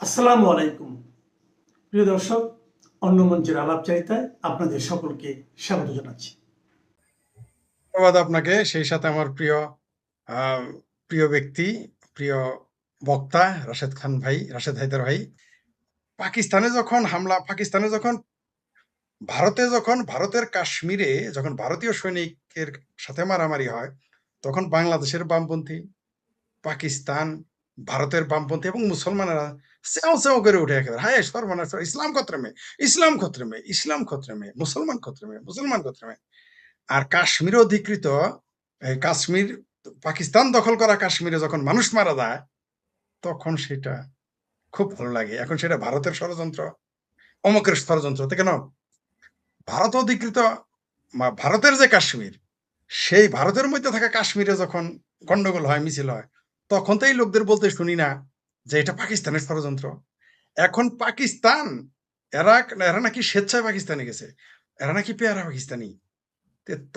আসসালামু আলাইকুম প্রিয় দর্শক, অন্য মঞ্চের আলাপচারিতায় আপনাদের সকলকে স্বাগত জানাচ্ছি। ধন্যবাদ আপনাকে। সেই সাথে আমার প্রিয় ব্যক্তি, প্রিয় বক্তা রাশেদ খান ভাই, রাশেদ হায়দার ভাই। পাকিস্তানে যখন ভারতের কাশ্মীরে যখন ভারতীয় সৈনিকের সাথে মারামারি হয়, তখন বাংলাদেশের বামপন্থী, পাকিস্তান, ভারতের বামপন্থী এবং মুসলমানেরা চেঁও চেঁও করে উঠে একেবারে, হায় সর্বনাশ, ইসলাম খতরে ইসলাম খতরে ইসলাম খতরে মুসলমান খতরে মুসলমান খতরে। আর কাশ্মীর অধিকৃত কাশ্মীর, পাকিস্তান দখল করা কাশ্মীরে যখন মানুষ মারা যায়, তখন সেটা খুব ভালো লাগে। এখন সেটা ভারতের ষড়যন্ত্র, অমুকের ষড়যন্ত্র, কেন ভারত অধিকৃত ভারতের যে কাশ্মীর, সেই ভারতের মধ্যে থাকা কাশ্মীরে যখন গন্ডগোল হয়, মিছিল হয়, তখন তো এই লোকদের বলতে শুনি না যে এটা পাকিস্তানের ষড়যন্ত্র। এখন পাকিস্তান, এরা এরা নাকি স্বেচ্ছায় পাকিস্তানে গেছে, এরা নাকি পেয়ারা পাকিস্তানি।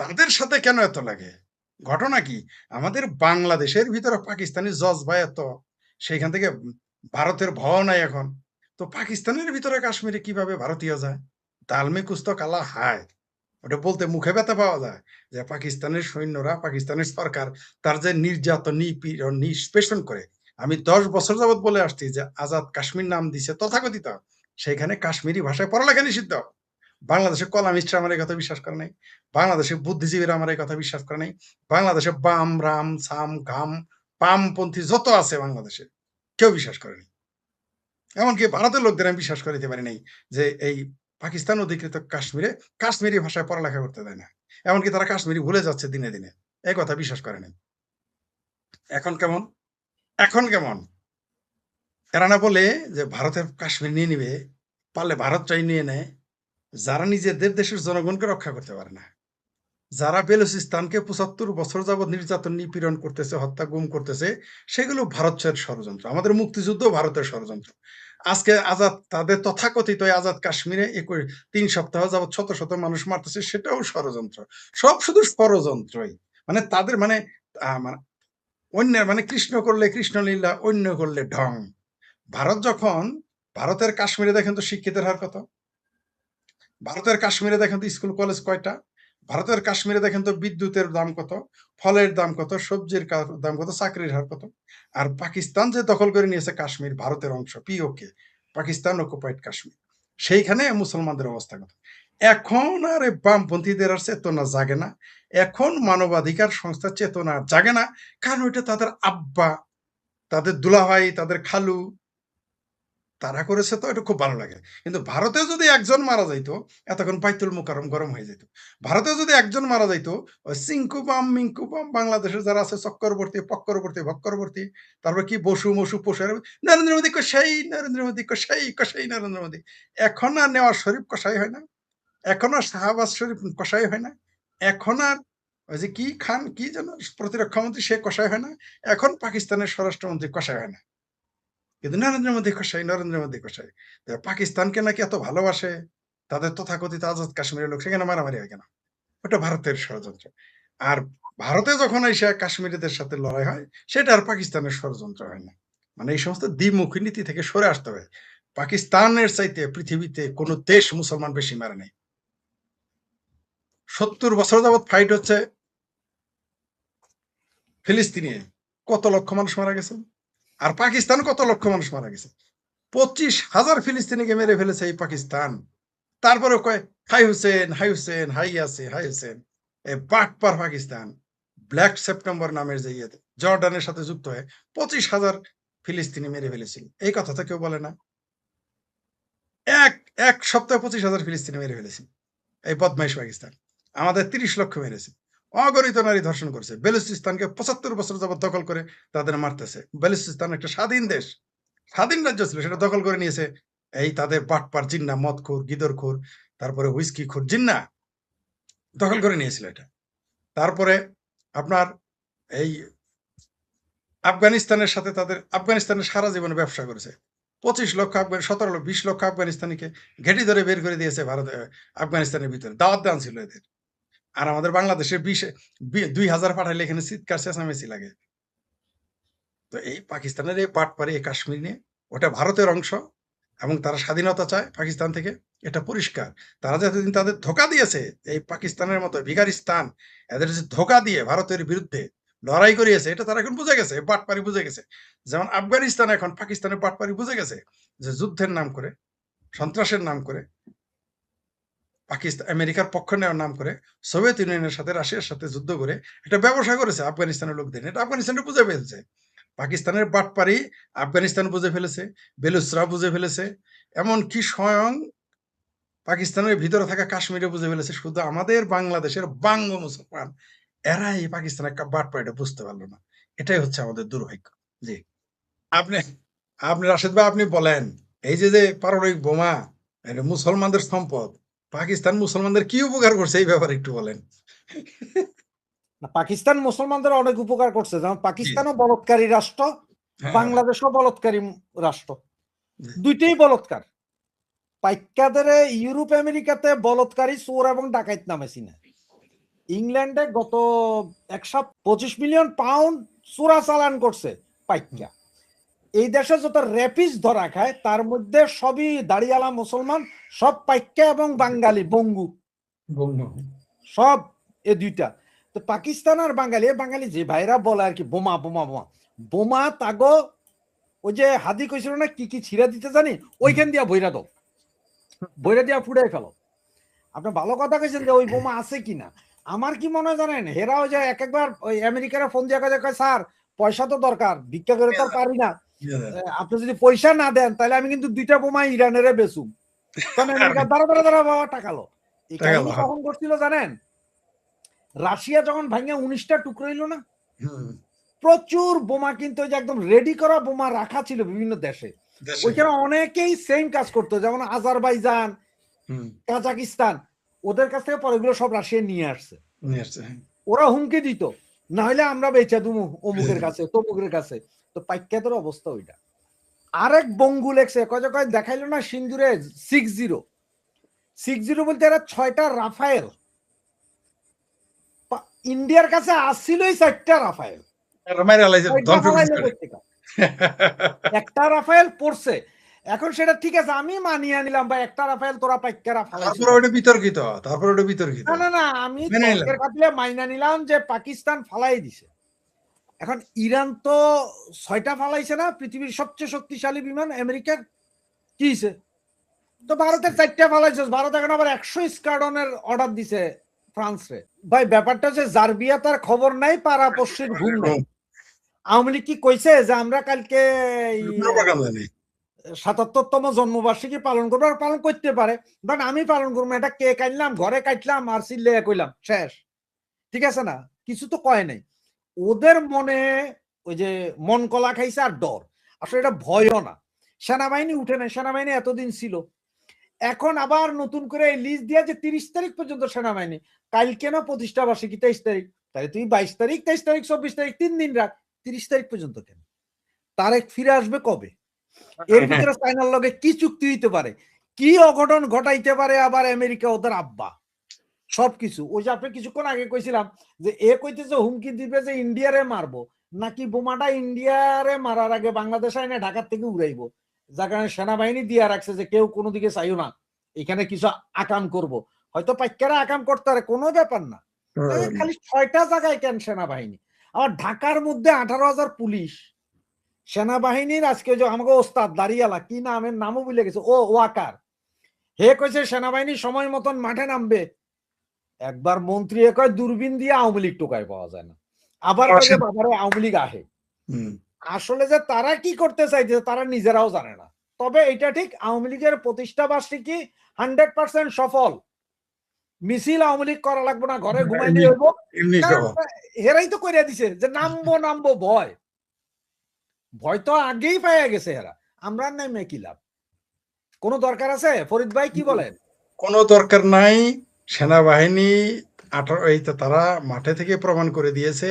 তাদের সাথে কেন এত লাগে? ঘটনা কি? আমাদের বাংলাদেশের ভিতরে পাকিস্তানি জজবা এত, সেইখান থেকে ভারতের ভয় নাই এখন। তো পাকিস্তানের ভিতরে কাশ্মীরে কিভাবে ভারতীয় যায়? দাল মে কুছ তো কালা হায়। ওটা বলতে মুখে ব্যথা পাওয়া যায় যে পাকিস্তানের সৈন্যরা, পাকিস্তানের সরকার তার যে নির্যাতন, নিপীড়ন, নিষ্পেষণ করে। আমি 10 বছর যাবৎ বলে আসছি যে আজাদ কাশ্মীর নাম দিছে তথাকথিত, সেখানে কাশ্মীরি ভাষায় পড়ালেখা নিষিদ্ধ। বাংলাদেশে কলামিস্টরা আমার এই কথা বিশ্বাস করে নাই, বাংলাদেশে বুদ্ধিজীবীরা আমার এই কথা বিশ্বাস করে নাই, বাংলাদেশে বাম, রাম, সাম, ঘাম, বামপন্থী যত আছে বাংলাদেশে, কেউ বিশ্বাস করেনি। এমনকি ভারতের লোকদের আমি বিশ্বাস করাইতে পারি নাই যে এই পাকিস্তান অধিকৃত কাশ্মীরে কাশ্মীরি ভাষায় পড়ালেখা করতে দেয় না। এমনকি তারা কাশ্মীরি ভুলে যাচ্ছে দিনে দিনে, এই কথা বিশ্বাস করে নাই। এখন কেমন? এখন কেমন? এরা না বলে যে ভারতের কাশ্মীর নিয়ে নিবে, পারলে ভারতটাই নিয়ে নেয়, যারা নিজেদের দেশের জনগণকে রক্ষা করতে পারে না, যারা বেলুচিস্তানকে ৭৫ বছর যাবৎ নির্যাতন, নিপীড়ন করতেছে, হত্যা, গুম করতেছে, সেগুলো ভারতের ষড়যন্ত্র। আমাদের মুক্তিযুদ্ধ ভারতের ষড়যন্ত্র। আজকে আজাদ, তাদের তথাকথিত আজাদ কাশ্মীরে ৩ সপ্তাহ যাবৎ শত শত মানুষ মারতেছে, সেটাও ষড়যন্ত্র। সব শুধু ষড়যন্ত্রই। মানে তাদের মানে মানে অন্যের মানে কৃষ্ণ করলে কৃষ্ণলীলা, অন্য করলে ঢং। ভারত যখন, ভারতের কাশ্মীরে দেখেন তো শিক্ষিতের হার কত, ভারতের কাশ্মীরে দেখেন তো স্কুল কলেজ কয়টা, ভারতের কাশ্মীরে দেখেন তো বিদ্যুতের দাম কত, ফলের দাম কত, সবজির দাম কত, চাকরির হার কত। আর পাকিস্তান যে দখল করে নিয়েছে কাশ্মীর, ভারতের অংশ, পিওকে, পাকিস্তান অকুপাইড কাশ্মীর, সেইখানে মুসলমানদের অবস্থা কত। এখন আর বামপন্থীদের আর চেতনা জাগে না, এখন মানবাধিকার সংস্থার চেতনা আর জাগে না, কারণ ওইটা তাদের আব্বা, তাদের দুলাভাই, তাদের খালু, তারা করেছে, তো এটা খুব ভালো লাগে। কিন্তু ভারতে যদি একজন মারা যাইতো, এতক্ষণ বাইতুল মুকাররম গরম হয়ে যেত। ভারতে যদি একজন মারা যাইতো, ওই চিঙ্কু বাম, মিঙ্কু বাম, বাংলাদেশের যারা আছে চক্করবর্তী, পক্করবর্তী, ভক্করবর্তী, তারপর কি বসু, মসু, পোষার, নরেন্দ্র মোদী কসাই, নরেন্দ্র মোদী কসাই, কসাই নরেন্দ্র মোদী। এখন আর নেওয়াজ শরীফ কসাই হয় না, এখন আর শাহবাজ শরীফ কসাই হয় না, এখন আর ওই যে কি খান, কি যেন প্রতিরক্ষা মন্ত্রী, সে কসাই হয় না, এখন পাকিস্তানের স্বরাষ্ট্রমন্ত্রী কসাই হয় না। কিন্তু নরেন্দ্র মোদী কষাই। পাকিস্তানকে নাকি এত ভালোবাসে, তাদের তথাকথিত আজাদ কাশ্মীরের লোক, সেখানে মারামারি হয় কেন? ওটা ভারতের ষড়যন্ত্র। আর ভারতে যখন এসে কাশ্মীরিদের সাথে লড়াই হয়, সেটা আর পাকিস্তানের ষড়যন্ত্র হয় না। মানে এই সমস্ত দ্বিমুখী নীতি থেকে সরে আসতে হবে। পাকিস্তানের চাইতে পৃথিবীতে কোন দেশ মুসলমান বেশি মারে নাই। ৭০ বছর যাবৎ ফাইট হচ্ছে ফিলিস্তিনে, কত লক্ষ মানুষ মারা গেছে। আর পাকিস্তান কত লক্ষ মানুষ মারা গেছে। ২৫,০০০ ফিলিস্তিনিকে মেরে ফেলেছে এই পাকিস্তান। তারপরে কয় হাই হুসেন, হাই হুসেন, হাই আছে, হাই হুসেন। এই বাটপার পাকিস্তান, ব্ল্যাক সেপ্টেম্বর নামের যে ইয়েতে জর্ডানের সাথে যুক্ত হয়ে ২৫,০০০ ফিলিস্তিনি মেরে ফেলেছিল। এই কথা তো কেউ বলে না। এক এক সপ্তাহে ২৫,০০০ ফিলিস্তিনি মেরে ফেলেছে এই বদমাইশ পাকিস্তান। আমাদের ৩০ লক্ষ মেরেছে। অগণিত নারী ধর্ষণ করেছে। বেলুচিস্তানকে ৭৫ বছর যাবৎ দখল করে তাদের মারতেছে। বেলুচিস্তান একটা স্বাধীন দেশ, স্বাধীন রাজ্য ছিল, সেটা দখল করে নিয়েছে এই তাদের বাটপার জিন্না, মদখোর, গিদরখোর, তারপরে হুইস্কি খোর জিন্না দখল করে নিয়েছিল এটা। তারপরে আপনার এই আফগানিস্তানের সাথে তাদের, আফগানিস্তানের সারা জীবনে ব্যবসা করেছে। ২৫ লক্ষ আফগান, ২০ লক্ষ আফগানিস্তানিকে ঘেঁটি ধরে বের করে দিয়েছে ভারত, আফগানিস্তানের ভিতরে দাওয়াত দেওয়া ছিল এদের। আর আমাদের বাংলাদেশে ২,০০০ পাঠাইলে এখানে চিৎকার চেঁচামেচি লাগে। তো এই পাকিস্তানের এই বাটপারি, এই কাশ্মীর নিয়ে ওটা ভারতের অংশ এবং তারা স্বাধীনতা চায় পাকিস্তান থেকে, এটা পরিষ্কার। তারা যে এতদিন তাদের ধোঁকা দিয়েছে, এই পাকিস্তানের মতো বিগারিস্তান এদের যে ধোঁকা দিয়ে ভারতের বিরুদ্ধে লড়াই করিয়েছে, এটা তারা এখন বুঝে গেছে, বাটপারি বুঝে গেছে। যেমন আফগানিস্তান এখন পাকিস্তানের বাটপারি বুঝে গেছে, যে যুদ্ধের নাম করে, সন্ত্রাসের নাম করে, পাকিস্তান আমেরিকার পক্ষ নেওয়ার নাম করে সোভিয়েত ইউনিয়নের সাথে রাশিয়ার সাথে যুদ্ধ করে একটা ব্যবসা করেছে আফগানিস্তানের লোকদের। এটা আফগানিস্তানে বুঝে ফেলছে। পাকিস্তানের বাটপারি আফগানিস্তান বুঝে ফেলেছে, বেলুচরা বুঝে ফেলেছে, এমনকি স্বয়ং পাকিস্তানের ভিতরে থাকা কাশ্মীরে বুঝে ফেলেছে। শুধু আমাদের বাংলাদেশের বাঙ্গ মুসলমান এরা এই পাকিস্তানের বাটপারিটা বুঝতে পারলো না। এটাই হচ্ছে আমাদের দুর্ভাগ্য। জি, আপনি আপনি রাশেদ ভাই, আপনি বলেন, এই যে পারমাণবিক বোমা, এটা মুসলমানদের সম্পদ, পাকিস্তান মুসলমানদের কি উপকার করছে এই ব্যাপারে একটু বলেন। পাকিস্তান মুসলমানদের অনেক উপকার করছে, যেমন জি, পাকিস্তানও বলৎকারী রাষ্ট্র, হ্যাঁ, বাংলাদেশও বলৎকারী রাষ্ট্র, জি, দুইটাই বলৎকার। পাইক্যাদের ইউরোপ আমেরিকাতে বলৎকারী চোর এবং ডাকাইত নামেছি না। ইংল্যান্ডে গত 125 মিলিয়ন পাউন্ড চোরা চালান করছে পাইক্যা। এই দেশে যত র্যাপিস ধরা খায় তার মধ্যে সবই দাড়িয়ালা মুসলমান, সব পাইক্যা এবং বাঙালি বঙ্গু, সব এ দুইটা। তো পাকিস্তান আর বাঙালি, বাঙালি যে ভাইরা বলে আর কি বোমা বোমা বোমা বোমা, তাগো ওই যে হাদি কইছিল না কি কি ছিঁড়া দিতে জানি, ওইখান দিয়া বইরা দাও, বইরা দিয়া ফুড়াই ফেলো। আপনি ভালো কথা কইছেন যে ওই বোমা আছে কিনা। আমার কি মনে হয় জানেন, হেরা ওই যে একবার ওই আমেরিকার ফোন দিয়ে কয় স্যার পয়সা তো দরকার, ভিক্ষা করে তো আর পারি না, আপনি যদি পয়সা না দেন তাহলে আমি কিন্তু 2টা বোমা ইরানের বেচুম। কারণ আমেরিকা দাঁড়া দাঁড়া দাঁড়া বাবা টাকালো। এই কাহিনী কখন করছিল জানেন, রাশিয়া যখন ভাঙে 19টা টুকরো হইল না, প্রচুর বোমা কিন্তু ওই যে একদম রেডি করা বোমা রাখা ছিল বিভিন্ন দেশে। ওইখানে অনেকেই সেম কাজ করতো, যেমন আজারবাইজান, কাজাকিস্তান, ওদের কাছ থেকে পরে এগুলো সব রাশিয়া নিয়ে আসছে। ওরা হুমকি দিত, না হলে আমরা বেচা দুমু অমুকের কাছে তমুকের কাছে। তো পাইক্যাদের অবস্থা ওইটা। আরেক বঙ্গু লেখছে কয় কয় দেখাইলো না সিন্দুরে 60 বলতে এরা 6টা রাফায়েল, ইন্ডিয়ার কাছে আসছিলই 4টা রাফায়েল, একটা রাফায়েল পড়ছে। এখন সেটা ঠিক আছে, আমি মানিয়ে নিলাম ভাই, একটা রাফায়েল তোরা পাইক্যারা ফালাইছিস, তারপর ওটা বিতর্কিত, তারপর ওটা বিতর্কিত। না না না, আমি তর্কের খাতিরে মাইনা নিলাম যে পাকিস্তান ফালাই দিছে। এখন ইরান তো 6টা ফালাইছে না, পৃথিবীর সবচেয়ে শক্তিশালী বিমান আমেরিকার, কি হইছে? তো ভারতের 4টা ফালাইছে। ভারত এখন আবার 100 স্কোয়াড্রনের অর্ডার দিছে ফ্রান্সে। ভাই ব্যাপারটা হচ্ছে জার্বিয়া তার খবর নাই, পাড়া পশ্চির ঘুম নাই। আওয়ামী লীগ কি কইছে যে আমরা কালকে 77তম জন্মবার্ষিকী পালন করবো? আর পালন করতে পারে, বাট আমি পালন করবো, এটা কেক আনলাম, ঘরে কাটলাম আর চিল্লে কইলাম শেষ, ঠিক আছে না? কিছু তো কয় নাই। ওদের মনে ওই যে মন কলা খাইছে আর ডর, আসলে এটা ভয়ও না। সেনাবাহিনী উঠে নাই, সেনাবাহিনী এতদিন ছিল, এখন আবার নতুন করে লিস্ট দিয়ে যে 30 তারিখ পর্যন্ত সেনাবাহিনী, কালকে না প্রতিষ্ঠা বার্ষিকী 23 তারিখ, তাহলে তুই 22 তারিখ 23 তারিখ 24 তারিখ 3 দিন রাখ, 30 তারিখ পর্যন্ত কেন? তারেক ফিরে আসবে কবে? এর ভিতরে চায়নার লগে কি চুক্তি হইতে পারে, কি অঘটন ঘটাইতে পারে আবার আমেরিকা ওদের আব্বা, সবকিছু। ওই যে আপনি কিছুক্ষণ আগে কইছিলাম যে এ কইতেছে হুমকি দিবে যে ইন্ডিয়ারে মারবো, নাকি বোমাটা ইন্ডিয়ারে মারার আগে বাংলাদেশ আইনে ঢাকার থেকে উড়াইবো, যার কারণে সেনাবাহিনী দিয়া রাখছে যে কেউ কোনো দিকে চাইও না, এখানে কিছু আকাম করব। হয়তো পাইকারা আকাম করতে পারে, কোনো ব্যাপার না, খালি 6টা জায়গায় কেন সেনাবাহিনী? আবার ঢাকার মধ্যে 18,000 পুলিশ সেনাবাহিনীর। আজকে যে আমাকে ওস্তাদ দাঁড়িয়ালা, কি নামের নামও ভুলে গেছে, ও ওয়াকার, হে কইছে সেনাবাহিনী সময় মতন মাঠে নামবে। একবার মন্ত্রী কয় দূরবীন দিয়ে আওয়ামী লীগ টোকায় পাওয়া যায় না, আবার কয়ে বাবারে আওয়ামী লীগ আহে। আসলে যে তারা কি করতে চাইছে তারা নিজেরাও জানে না। তবে এটা ঠিক, আওয়ামী লীগের প্রতিষ্ঠা বার্ষিকী 100% সফল। মিছিল আওয়ামী লীগ করা লাগবে না, ঘরে ঘুমাইলে হইব, হেরাই তো কইরা দিছে যে নামবো নামবো। ভয় ভয় তো আগেই পাইয়া গেছে এরা, আমরা নাই কি লাভ? কোনো দরকার আছে? ফরিদ ভাই কি বলেন? কোনো দরকার নাই। সেনাবাহিনী তারা মাঠে থেকে প্রমাণ করে দিয়েছে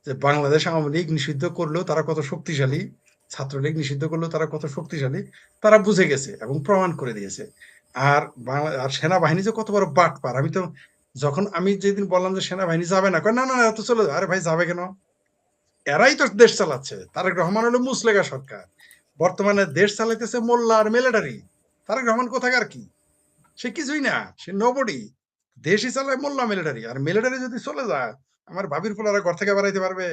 যে বাংলাদেশ আওয়ামী লীগ নিষিদ্ধ করলেও তারা কত শক্তিশালী, ছাত্রলীগ নিষিদ্ধ করলেও তারা কত শক্তিশালী, তারা বুঝে গেছে এবং প্রমাণ করে দিয়েছে। আর সেনাবাহিনী যে কত বড় বাটপার, আমি যেদিন বললাম যে সেনাবাহিনী যাবে না, না না এত চলে, আরে ভাই যাবে কেন? এরাই তো দেশ চালাচ্ছে। তারেক রহমান হলো মুসলেগা সরকার, বর্তমানে দেশ চালাইতেছে মোল্লা আর মিলিটারি। তারেক রহমান কোথাকার কি? সে কিছুই না, সে নোবডি। দেশই চালায় মোল্লা মিলিটারি। আর মিলিটারি যদি চলে যায়, আমার ভাবির পোলারা ঘর থেকে বাড়াইতে পারবে,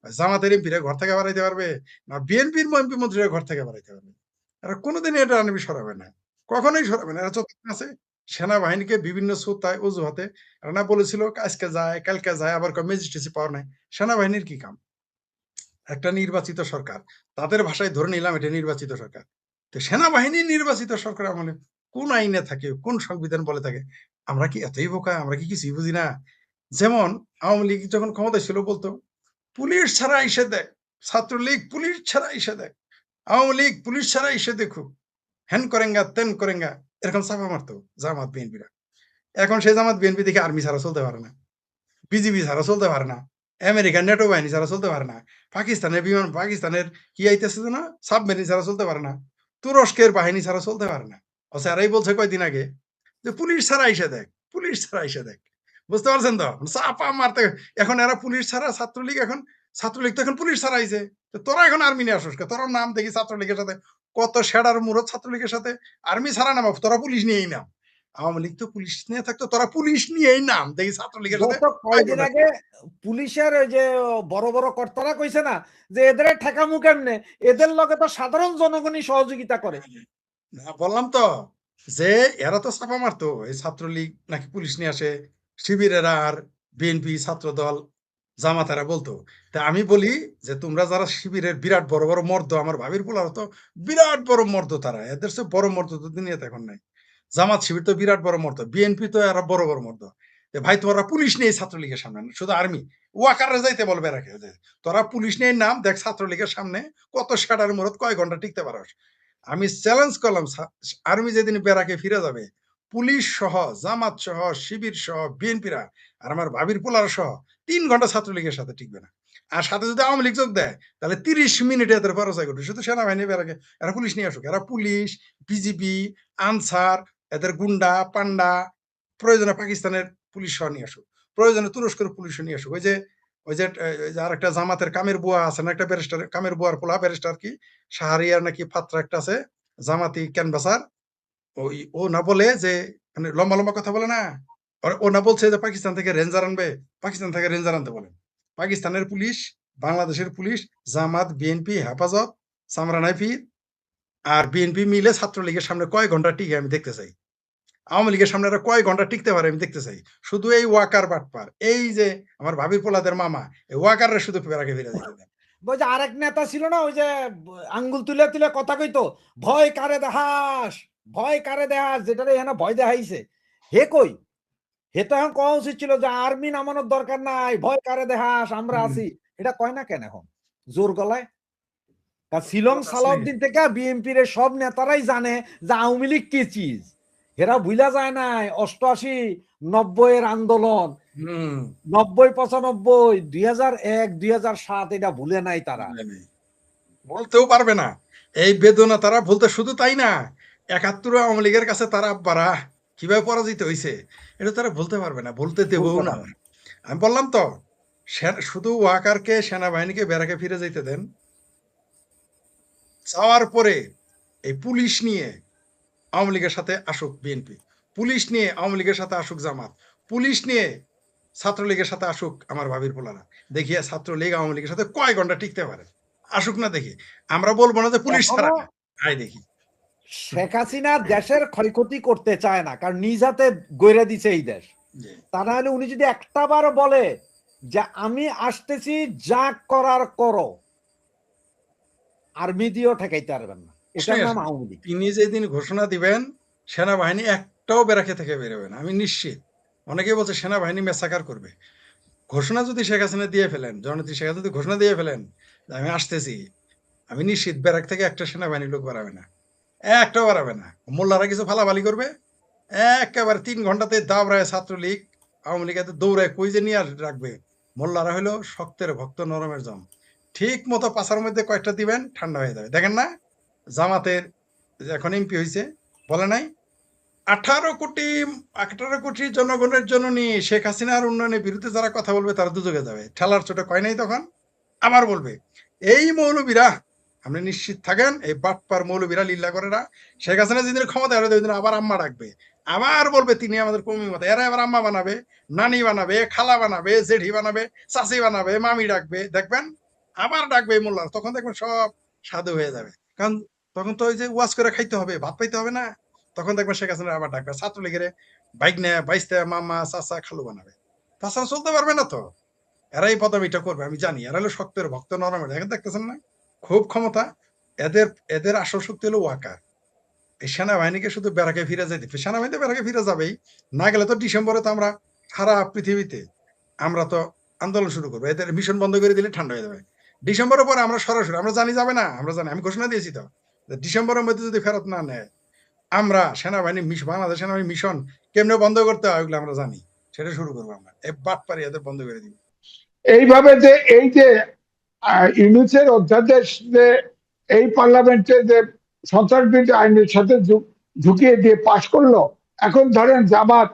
জামাতের এমপিরা ঘর থেকে বাড়াইতে পারবে, না বিএনপির এমপি মন্ত্রীরা ঘর থেকে বাড়াইতে পারবে। এরা কোনোদিনই এটা আনবি সরাবে না, কখনোই সরাবে না। এরা চোখে আছে সেনাবাহিনীকে বিভিন্ন সুতায় অজুহাতে। এরা না বলেছিল আজকে যায় কালকে যায়, আবার ম্যাজিস্ট্রেসি পাওয়ার নাই। সেনাবাহিনীর কি কাম? একটা নির্বাচিত সরকার, তাদের ভাষায় ধরে নিলাম এটা নির্বাচিত সরকার। তো সেনাবাহিনী নির্বাচিত সরকার আমলে কোন আইনে থাকে, কোন সংবিধান বলে থাকে? আমরা কি এতই বোকা? আমরা কি কিছুই বুঝি না? যেমন আওয়ামী লীগ যখন ক্ষমতায় ছিল বলতো, পুলিশ ছাড়া এসে দেখ, ছাত্রলীগ পুলিশ ছাড়া এসে দেখ, আওয়ামী লীগ পুলিশ ছাড়া এসে দেখুক, হ্যান করেঙ্গা তেন করেঙ্গা, এরকম চাপা মারতো জামাত বিএনপিরা। এখন সেই জামাত বিএনপি দেখে আর্মি ছাড়া চলতে পারে না, বিজিবি ছাড়া চলতে পারে না, আমেরিকার নেটো বাহিনী ছাড়া চলতে পারে না, পাকিস্তানের বিমান, পাকিস্তানের কি আইতেছে না সাবমেরিন ছাড়া চলতে পারে না, তুরস্কের বাহিনী ছাড়া চলতে পারে না। অথচ এরাই বলছে কয়দিন আগে যে পুলিশ ছাড়া এসে দেখ, পুলিশ ছাড়া এসে দেখ। বুঝতে পারছেন তো? চাপা মারতে। এখন এরা পুলিশ ছাড়া, ছাত্রলীগ এখন, ছাত্রলীগ তো এখন পুলিশ ছাড়া আইছে। তো তোরা এখন আর্মি নিয়ে আসোস কে? তোরা নাম দেখি ছাত্রলীগের সাথে কত শেডার মুরত, ছাত্রলীগের সাথে আর্মি ছাড়া নাম, তোরা পুলিশ নিয়েই নাম। আওয়ামী লীগ তো পুলিশ নিয়ে থাকতো, তোরা পুলিশ নিয়েই নাম দেখি ছাত্রলীগের সাথে। গত কয়েকদিন আগে পুলিশের ওই যে বড় বড় কর্তারা কইছে না যে এদের ঠেকামু কেমনে, এদের লগে তো সাধারণ জনগণই সহযোগিতা করে। না বললাম তো যে এরা তো চাপা মারতো, এই ছাত্রলীগ নাকি পুলিশ নিয়ে আসে, শিবিরেরা আর বিএনপি ছাত্র দল জামাতারা বলতো। তা আমি বলি যে তোমরা যারা শিবিরের বিরাট বড় বড় মর্দ, আমার ভাবির পোলার তো বিরাট বড় মর্দ, তারা এদের সে বড় মর্দ তো দুনিয়াতে এখন নাই। জামাত শিবির তো বিরাট বড় মর্দ, বিএনপি তো এরা বড় বড় মর্দ। ভাই তোরা পুলিশ নেই ছাত্রলীগের সামনে, শুধু আর্মি ওয়াকারে যাইতে বলবে রাখে যে তোরা পুলিশ নেই নাম দেখ, ছাত্রলীগের সামনে কত ষাটার মরদ কয় ঘন্টা টিকতে পারস। আমি চ্যালেঞ্জ করলাম, আর্মি যেদিন বেড়াকে ফিরে যাবে, পুলিশ সহ, জামাত সহ, শিবির সহ, বিএনপিরা আর আমার ভাবির পোলার সহ ৩ ঘন্টা ছাত্রলীগের সাথে টিকবে না। আর সাথে যদি আওয়ামী লীগ যোগ দেয়, তাহলে ৩০ মিনিটে এদের পরাজয় ঘটবে। শুধু সেনাবাহিনী বেড়াকে, এরা পুলিশ নিয়ে আসুক, এরা পুলিশ, বিজিবি, আনসার, এদের গুন্ডা পান্ডা, প্রয়োজনে পাকিস্তানের পুলিশ সহ নিয়ে আসুক, প্রয়োজনে তুরস্কের পুলিশ নিয়ে আসুক। ওই যে আর একটা জামাতের কামের বুয়া আছে না, একটা ব্যারিস্টার, কামের বুয়ার পোলা ব্যারিস্টার কি শাহরিয়ার নাকি পাত্র একটা আছে, জামাতি ক্যানভাসার। ওই ও না বলে যে মানে লম্বা লম্বা কথা বলে না, ও না বলছে যে পাকিস্তান থেকে রেঞ্জার আনবে, পাকিস্তান থেকে রেঞ্জার আনতে বলেন। পাকিস্তানের পুলিশ, বাংলাদেশের পুলিশ, জামাত, বিএনপি, হেফাজত, সামরা নাইফির আর বিএনপি মিলে ছাত্রলীগের সামনে কয় ঘন্টা টিকে আমি দেখতে চাই। আওয়ামী লীগের সামনে এরা কয় ঘন্টা টিকতে পারে আমি দেখতে চাই। শুধু এই ওয়াকার বাটপার, এই যে আমার ভাবির পোলাদের মামা, এই ওয়াকাররা শুধু ফেরাকে ফিরে দিতে দেন। ওই যে আরেক নেতা ছিল না, ওই যে আঙ্গুল তুলে তুলে কথা কইতো, ভয় কারে দেহাস, ভয় কারে দেহাস, যেটা এখানে ভয় দেখাইছে হে কই? হে তো এখন কওয়া উচিত ছিল যে আর্মি নামানোর দরকার নাই, ভয় কারে দেহাস, আমরা আছি। এটা কয় না কেন এখন জোর গলায়? শিলং সালাউদ্দিন থেকে বিএনপির সব নেতারাই জানে যে আওয়ামী লীগ কি চিজ। এরা ভুলা যায় নাই 88, 90 এর আন্দোলন, 90, 95, 2001, 2007, এটা ভুলে নাই তারা। বলতেও পারবে না এই বেদনা তারা, বলতে শুধু তাই না, 71 আওয়ামী লীগের কাছে তারা আব্বারা কিভাবে পরাজিত হয়েছে এটা তারা বলতে পারবে না, বলতে দেবও না। আমি বললাম তো শুধু ওয়াকারকে, সেনাবাহিনীকে বেড়াকে ফিরে যেতে দেন। যাওয়ার পরে এই পুলিশ নিয়ে আওয়ামী লীগের সাথে আসুক বিএনপি, পুলিশ নিয়ে আওয়ামী লীগের সাথে আসুক জামাত, পুলিশ নিয়ে ছাত্রলীগের সাথে আসুক আমার ভাবির পোলারা। দেখিয়া ছাত্রলীগ আওয়ামী লীগের সাথে কয় ঘন্টা টিকতে পারে, আসুক না দেখি। আমরা বলবো না যে পুলিশ ছাড়া, আয় দেখি। শেখ হাসিনা দেশের ক্ষয়ক্ষতি করতে চায় না, কারণ নিজ হাতে গড়ে দিছে এই দেশ। তা না হলে উনি যদি একটা বার বলে যে আমি আসতেছি, যা করার করো, আর্মি দিয়েও ঠেকাইতে পারবেন না। এটার নাম আওয়ামী লীগ। তিনি যেদিন ঘোষণা দিবেন, সেনাবাহিনী একটাও বেরাকে থেকে বেরোবে না, আমি নিশ্চিত। অনেকে বলছে সেনাবাহিনী মেসাকার করবে। ঘোষণা যদি শেখ হাসিনা দিয়ে ফেলেন, জননেত্রী শেখ হাসিনা যদি ঘোষণা দিয়ে ফেলেন আমি আসতেছি, আমি নিশ্চিত ব্যারাক থেকে একটা সেনাবাহিনী লোক বাড়াবে না, একটাও বাড়াবে না। মোল্লারা কিছু ফালাফালি করবে, একেবারে 3 ঘন্টাতে দাবরায় ছাত্রলীগ আওয়ামী লীগ দৌড়ায় কই যে নিয়ে রাখবে। মোল্লারা হলো শক্তের ভক্ত, নরমের জম, ঠিক মতো পাশার মধ্যে কয়েকটা দিবেন, ঠান্ডা হয়ে যাবে। দেখেন না জামাতের এখন এমপি হয়েছে, বলে নাই 18 কোটি জনগণের জন্য নিয়ে শেখ হাসিনার উন্নয়নের বিরুদ্ধে যারা কথা বলবে তারা দুযোগে যাবে, ঠেলার চোটে কয় নাই তখন। আবার বলবে এই মৌলবীরা আপনি নিশ্চিত থাকেন এই বাটপার মৌলবীরা লিল্লা করে না, শেখ হাসিনা যেদিন ক্ষমতা আসবে ওই দিন আবার আম্মা ডাকবে, আবার বলবে তিনি আমাদের কর্মী মতো, এরা এবার আম্মা বানাবে, নানি বানাবে, খালা বানাবে, জেঠি বানাবে, চাচি বানাবে, মামি ডাকবে, দেখবেন আবার ডাকবে এই মোল্লা, তখন দেখবেন সব সাধু হয়ে যাবে। কারণ তখন তো ওই যে ওয়াজ করে খাইতে হবে, ভাত পাইতে হবে না, তখন দেখবেন শেখ হাসিনা আবার ডাকবে ছাত্রলীগের বাইক নেয় বাইসতে মামা চাচা খালু বানাবে, তাছাড়া চলতে পারবে না তো। এরাই পদবিটা করবে আমি জানি, এরা হলো শক্তের ভক্ত নরমের, দেখেন দেখতেছেন না খুব ক্ষমতা এদের। এদের আসল শক্তি হলো ওয়াকার। এই সেনাবাহিনীকে শুধু বেড়াকে ফিরে যেতে, সেনাবাহিনীতে বেড়াকে ফিরে যাবেই, না গেলে তো ডিসেম্বরে তো আমরা সারা পৃথিবীতে আমরা তো আন্দোলন শুরু করবো, এদের মিশন বন্ধ করে দিলে ঠান্ডা হয়ে যাবে। ডিসেম্বরের পরে আমরা সরাসরি আমরা জানি যাবে না, আমরা জানি, আমি ঘোষণা দিয়েছি তো, ডিসেম্বরের মধ্যে যদি ফেরত না নেয় আমরা সেনাবাহিনী বাংলাদেশ সেনাবাহিনী মিশন কেমনে বন্ধ করতে হয় ওগুলো আমরা জানি, সেটা শুরু করবো আমরা, এই বাট পারি এদের বন্ধ করে দিব। এইভাবে যে এই যে ইউনুসের অধ্যাদেশ যে এই পার্লামেন্টে যে সন্ত্রাসবিরোধী আইনের সাথে ঝুঁকিয়ে দিয়ে পাশ করলো, এখন ধরেন জামাত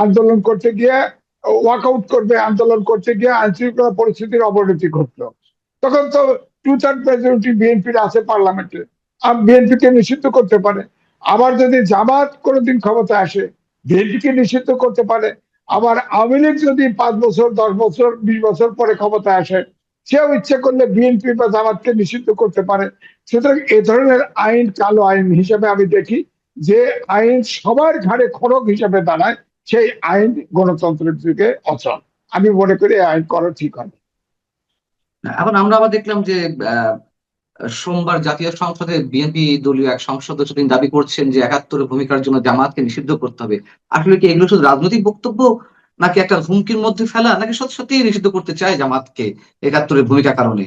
আন্দোলন করতে গিয়ে ওয়াকআউট করবে, আন্দোলন করতে গিয়ে আইনশৃঙ্খলা পরিস্থিতির অবনতি ঘটলো, তখন তো 2/3 মেজরিটি বিএনপির আছে পার্লামেন্টে, বিএনপি কে নিষিদ্ধ করতে পারে। আবার যদি জামাত কোনোদিন ক্ষমতা আসে বিএনপি কে নিষিদ্ধ করতে পারে। আবার আওয়ামী লীগ যদি 5 বছর 10 বছর 20 বছর পরে ক্ষমতা আসে, সেও ইচ্ছে করলে বিএনপি বা জামাতকে নিষিদ্ধ করতে পারে। সুতরাং এ ধরনের আইন কালো আইন হিসেবে আমি দেখি, যে আইন সবার ঘাড়ে খড়গ হিসেবে দাঁড়ায়, সেই আইন গণতন্ত্রের যুগে অচল। আমি মনে করি এই আইন করা ঠিক হয়। এখন আমরা আবার দেখলাম যে সোমবার জাতীয় সংসদে বিএনপি দলীয় এক সংসদ সদস্য তিনি দাবি করছেন যে 71-এর ভূমিকার জন্য জামাতকে নিষিদ্ধ করতে হবে। আসলে কি এগুলো শুধু রাজনৈতিক বক্তব্য, নাকি একটা হুমকির মধ্যে ফেলা, নাকি সত্যি সত্যি নিষিদ্ধ করতে চায় জামাতকে 71-এর ভূমিকার কারণে?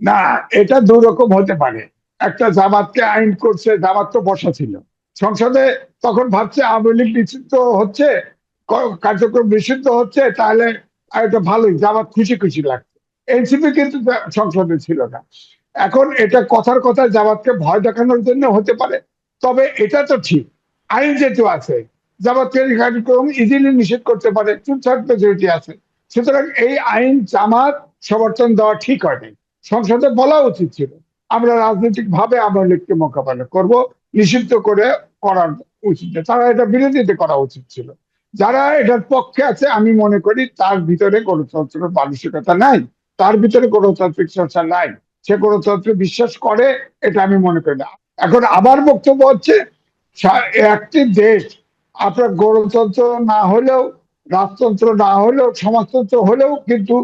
না, এটা দুই রকম হতে পারে। একটা জামাতকে আইন করছে, জামাত তো বসা ছিল সংসদে, তখন ভাবছে আওয়ামী লীগ নিষিদ্ধ হচ্ছে, কার্যক্রম নিষিদ্ধ হচ্ছে, তাহলে এটা ভালোই, জামাত খুশি খুশি লাগছে। এনসিপি কিন্তু সংসদে ছিল না। এখন এটা কথার কথা জামাতকে ভয় দেখানোর জন্য হতে পারে, তবে এটা তো ঠিক আইন যেহেতু আছে, জামাতকে কার্যক্রম ইজিলি নিষেধ করতে পারে, 2/3 মেজরিটি আছে। সুতরাং এই আইন জামাত সমর্থন দেওয়া ঠিক হয়নি, সংসদে বলা উচিত ছিল আমরা রাজনৈতিক ভাবে আওয়ামী লীগকে মোকাবেলা করব, নিষিদ্ধ করে করার উচিত, তারা এটা বিরোধিতা করা উচিত ছিল। যারা এটার পক্ষে আছে আমি মনে করি তার ভিতরে গণতন্ত্রের মানসিকতা নাই, তার ভিতরে গণতান্ত্রিক চর্চা নাই, সে গণতন্ত্রে বিশ্বাস করে, এটা আমি মনে করি না। এখন আমার বক্তব্য হচ্ছে, একটি দেশ আপনার গণতন্ত্র না হলেও, রাজতন্ত্র না হলেও, সমাজতন্ত্র হলেও কিন্তু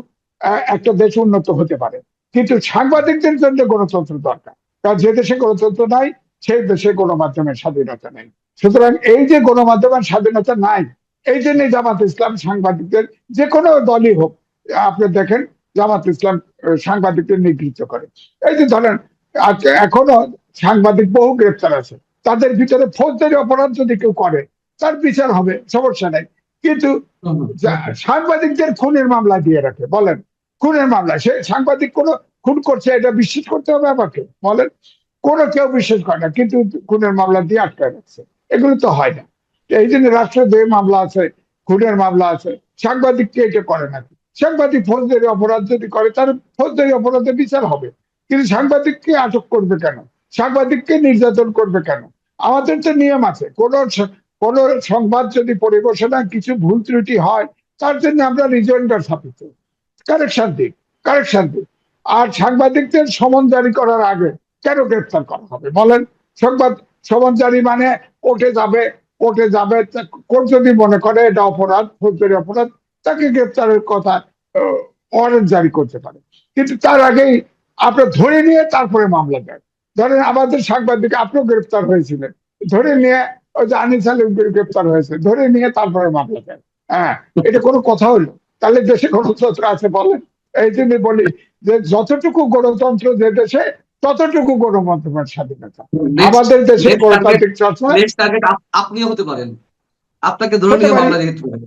একটা দেশ উন্নত হতে পারে। কিন্তু সাংবাদিকদের জন্য গণতন্ত্র দরকার, কারণ যে দেশে গণতন্ত্র নাই সেই দেশে গণমাধ্যমের স্বাধীনতা নেই। সুতরাং এই যে গণমাধ্যমের স্বাধীনতা নাই, এই জন্য জামাত ইসলাম সাংবাদিকদের, যে কোনো দলই হোক, আপনি দেখেন জামাত ইসলাম সাংবাদিকদের নিগৃহীত করে। এই যে ধরেন এখনো সাংবাদিক বহু গ্রেপ্তার আছে, তাদের ভিতরে ফৌজদারি অপরাধ যদি কেউ করে তার বিচার হবে, সমস্যা নেই। কিন্তু সাংবাদিকদের খুনের মামলা দিয়ে রাখে, বলেন খুনের মামলা, সে সাংবাদিক কোনো খুন করছে এটা বিশ্বাস করতে হবে আমাকে, বলেন? কোনো কেউ বিশ্বাস করে না, কিন্তু খুনের মামলা দিয়ে আটকায় রাখছে, এগুলো তো হয় না। এই জন্য রাষ্ট্রের যে মামলা আছে, খুনের মামলা আছে, সাংবাদিককে এটা করে নাকি? সাংবাদিক ফৌজদারি অপরাধ যদি করে তার ফৌজদারি অপরাধে বিচার হবে, কিন্তু সাংবাদিককে আটক করবে কেন? সাংবাদিককে নির্যাতন করবে কেন? আমাদের তো নিয়ম আছে, কোন সংবাদ যদি পরিবেশনায় কিছু ভুল ত্রুটি হয়, তার জন্য আমরা রিজয়েন্ডার স্থাপিত, কারেকশন দিক, কারেকশন দিক। আর সাংবাদিকদের সমন জারি করার আগে কেন গ্রেপ্তার করা হবে, বলেন? সংবাদ সমন জারি মানে কোর্টে যাবে, কোর্টে যাবে, কোর্ট যদি মনে করে এটা অপরাধ, ফৌজদারি অপরাধ, তাকে গ্রেপ্তারের কথা ওয়ারেন্ট জারি করতে পারে। কিন্তু তার আগেই আপনার ধরে নিয়ে তারপরে মামলা দেয়। ধরেন আমাদের সাংবাদিক, আপনিও গ্রেপ্তার হয়েছিলেন, ধরে নিয়ে ওই যে আনিস আলী গ্রেপ্তার হয়েছে, ধরে নিয়ে তারপরে মামলা দেয়। হ্যাঁ, এটা কোনো কথা হলো? তাহলে দেশে গণতন্ত্র আছে, বলেন? এই জন্য বলি যে যতটুকু গণতন্ত্র যে দেশে, ততটুকু গণমাধ্যমের স্বাধীনতা। আমাদের দেশে গণতান্ত্রিক চর্চা আপনিও হতে পারেন, আপনাকে ধরে নিয়ে মামলা দিতে পারে।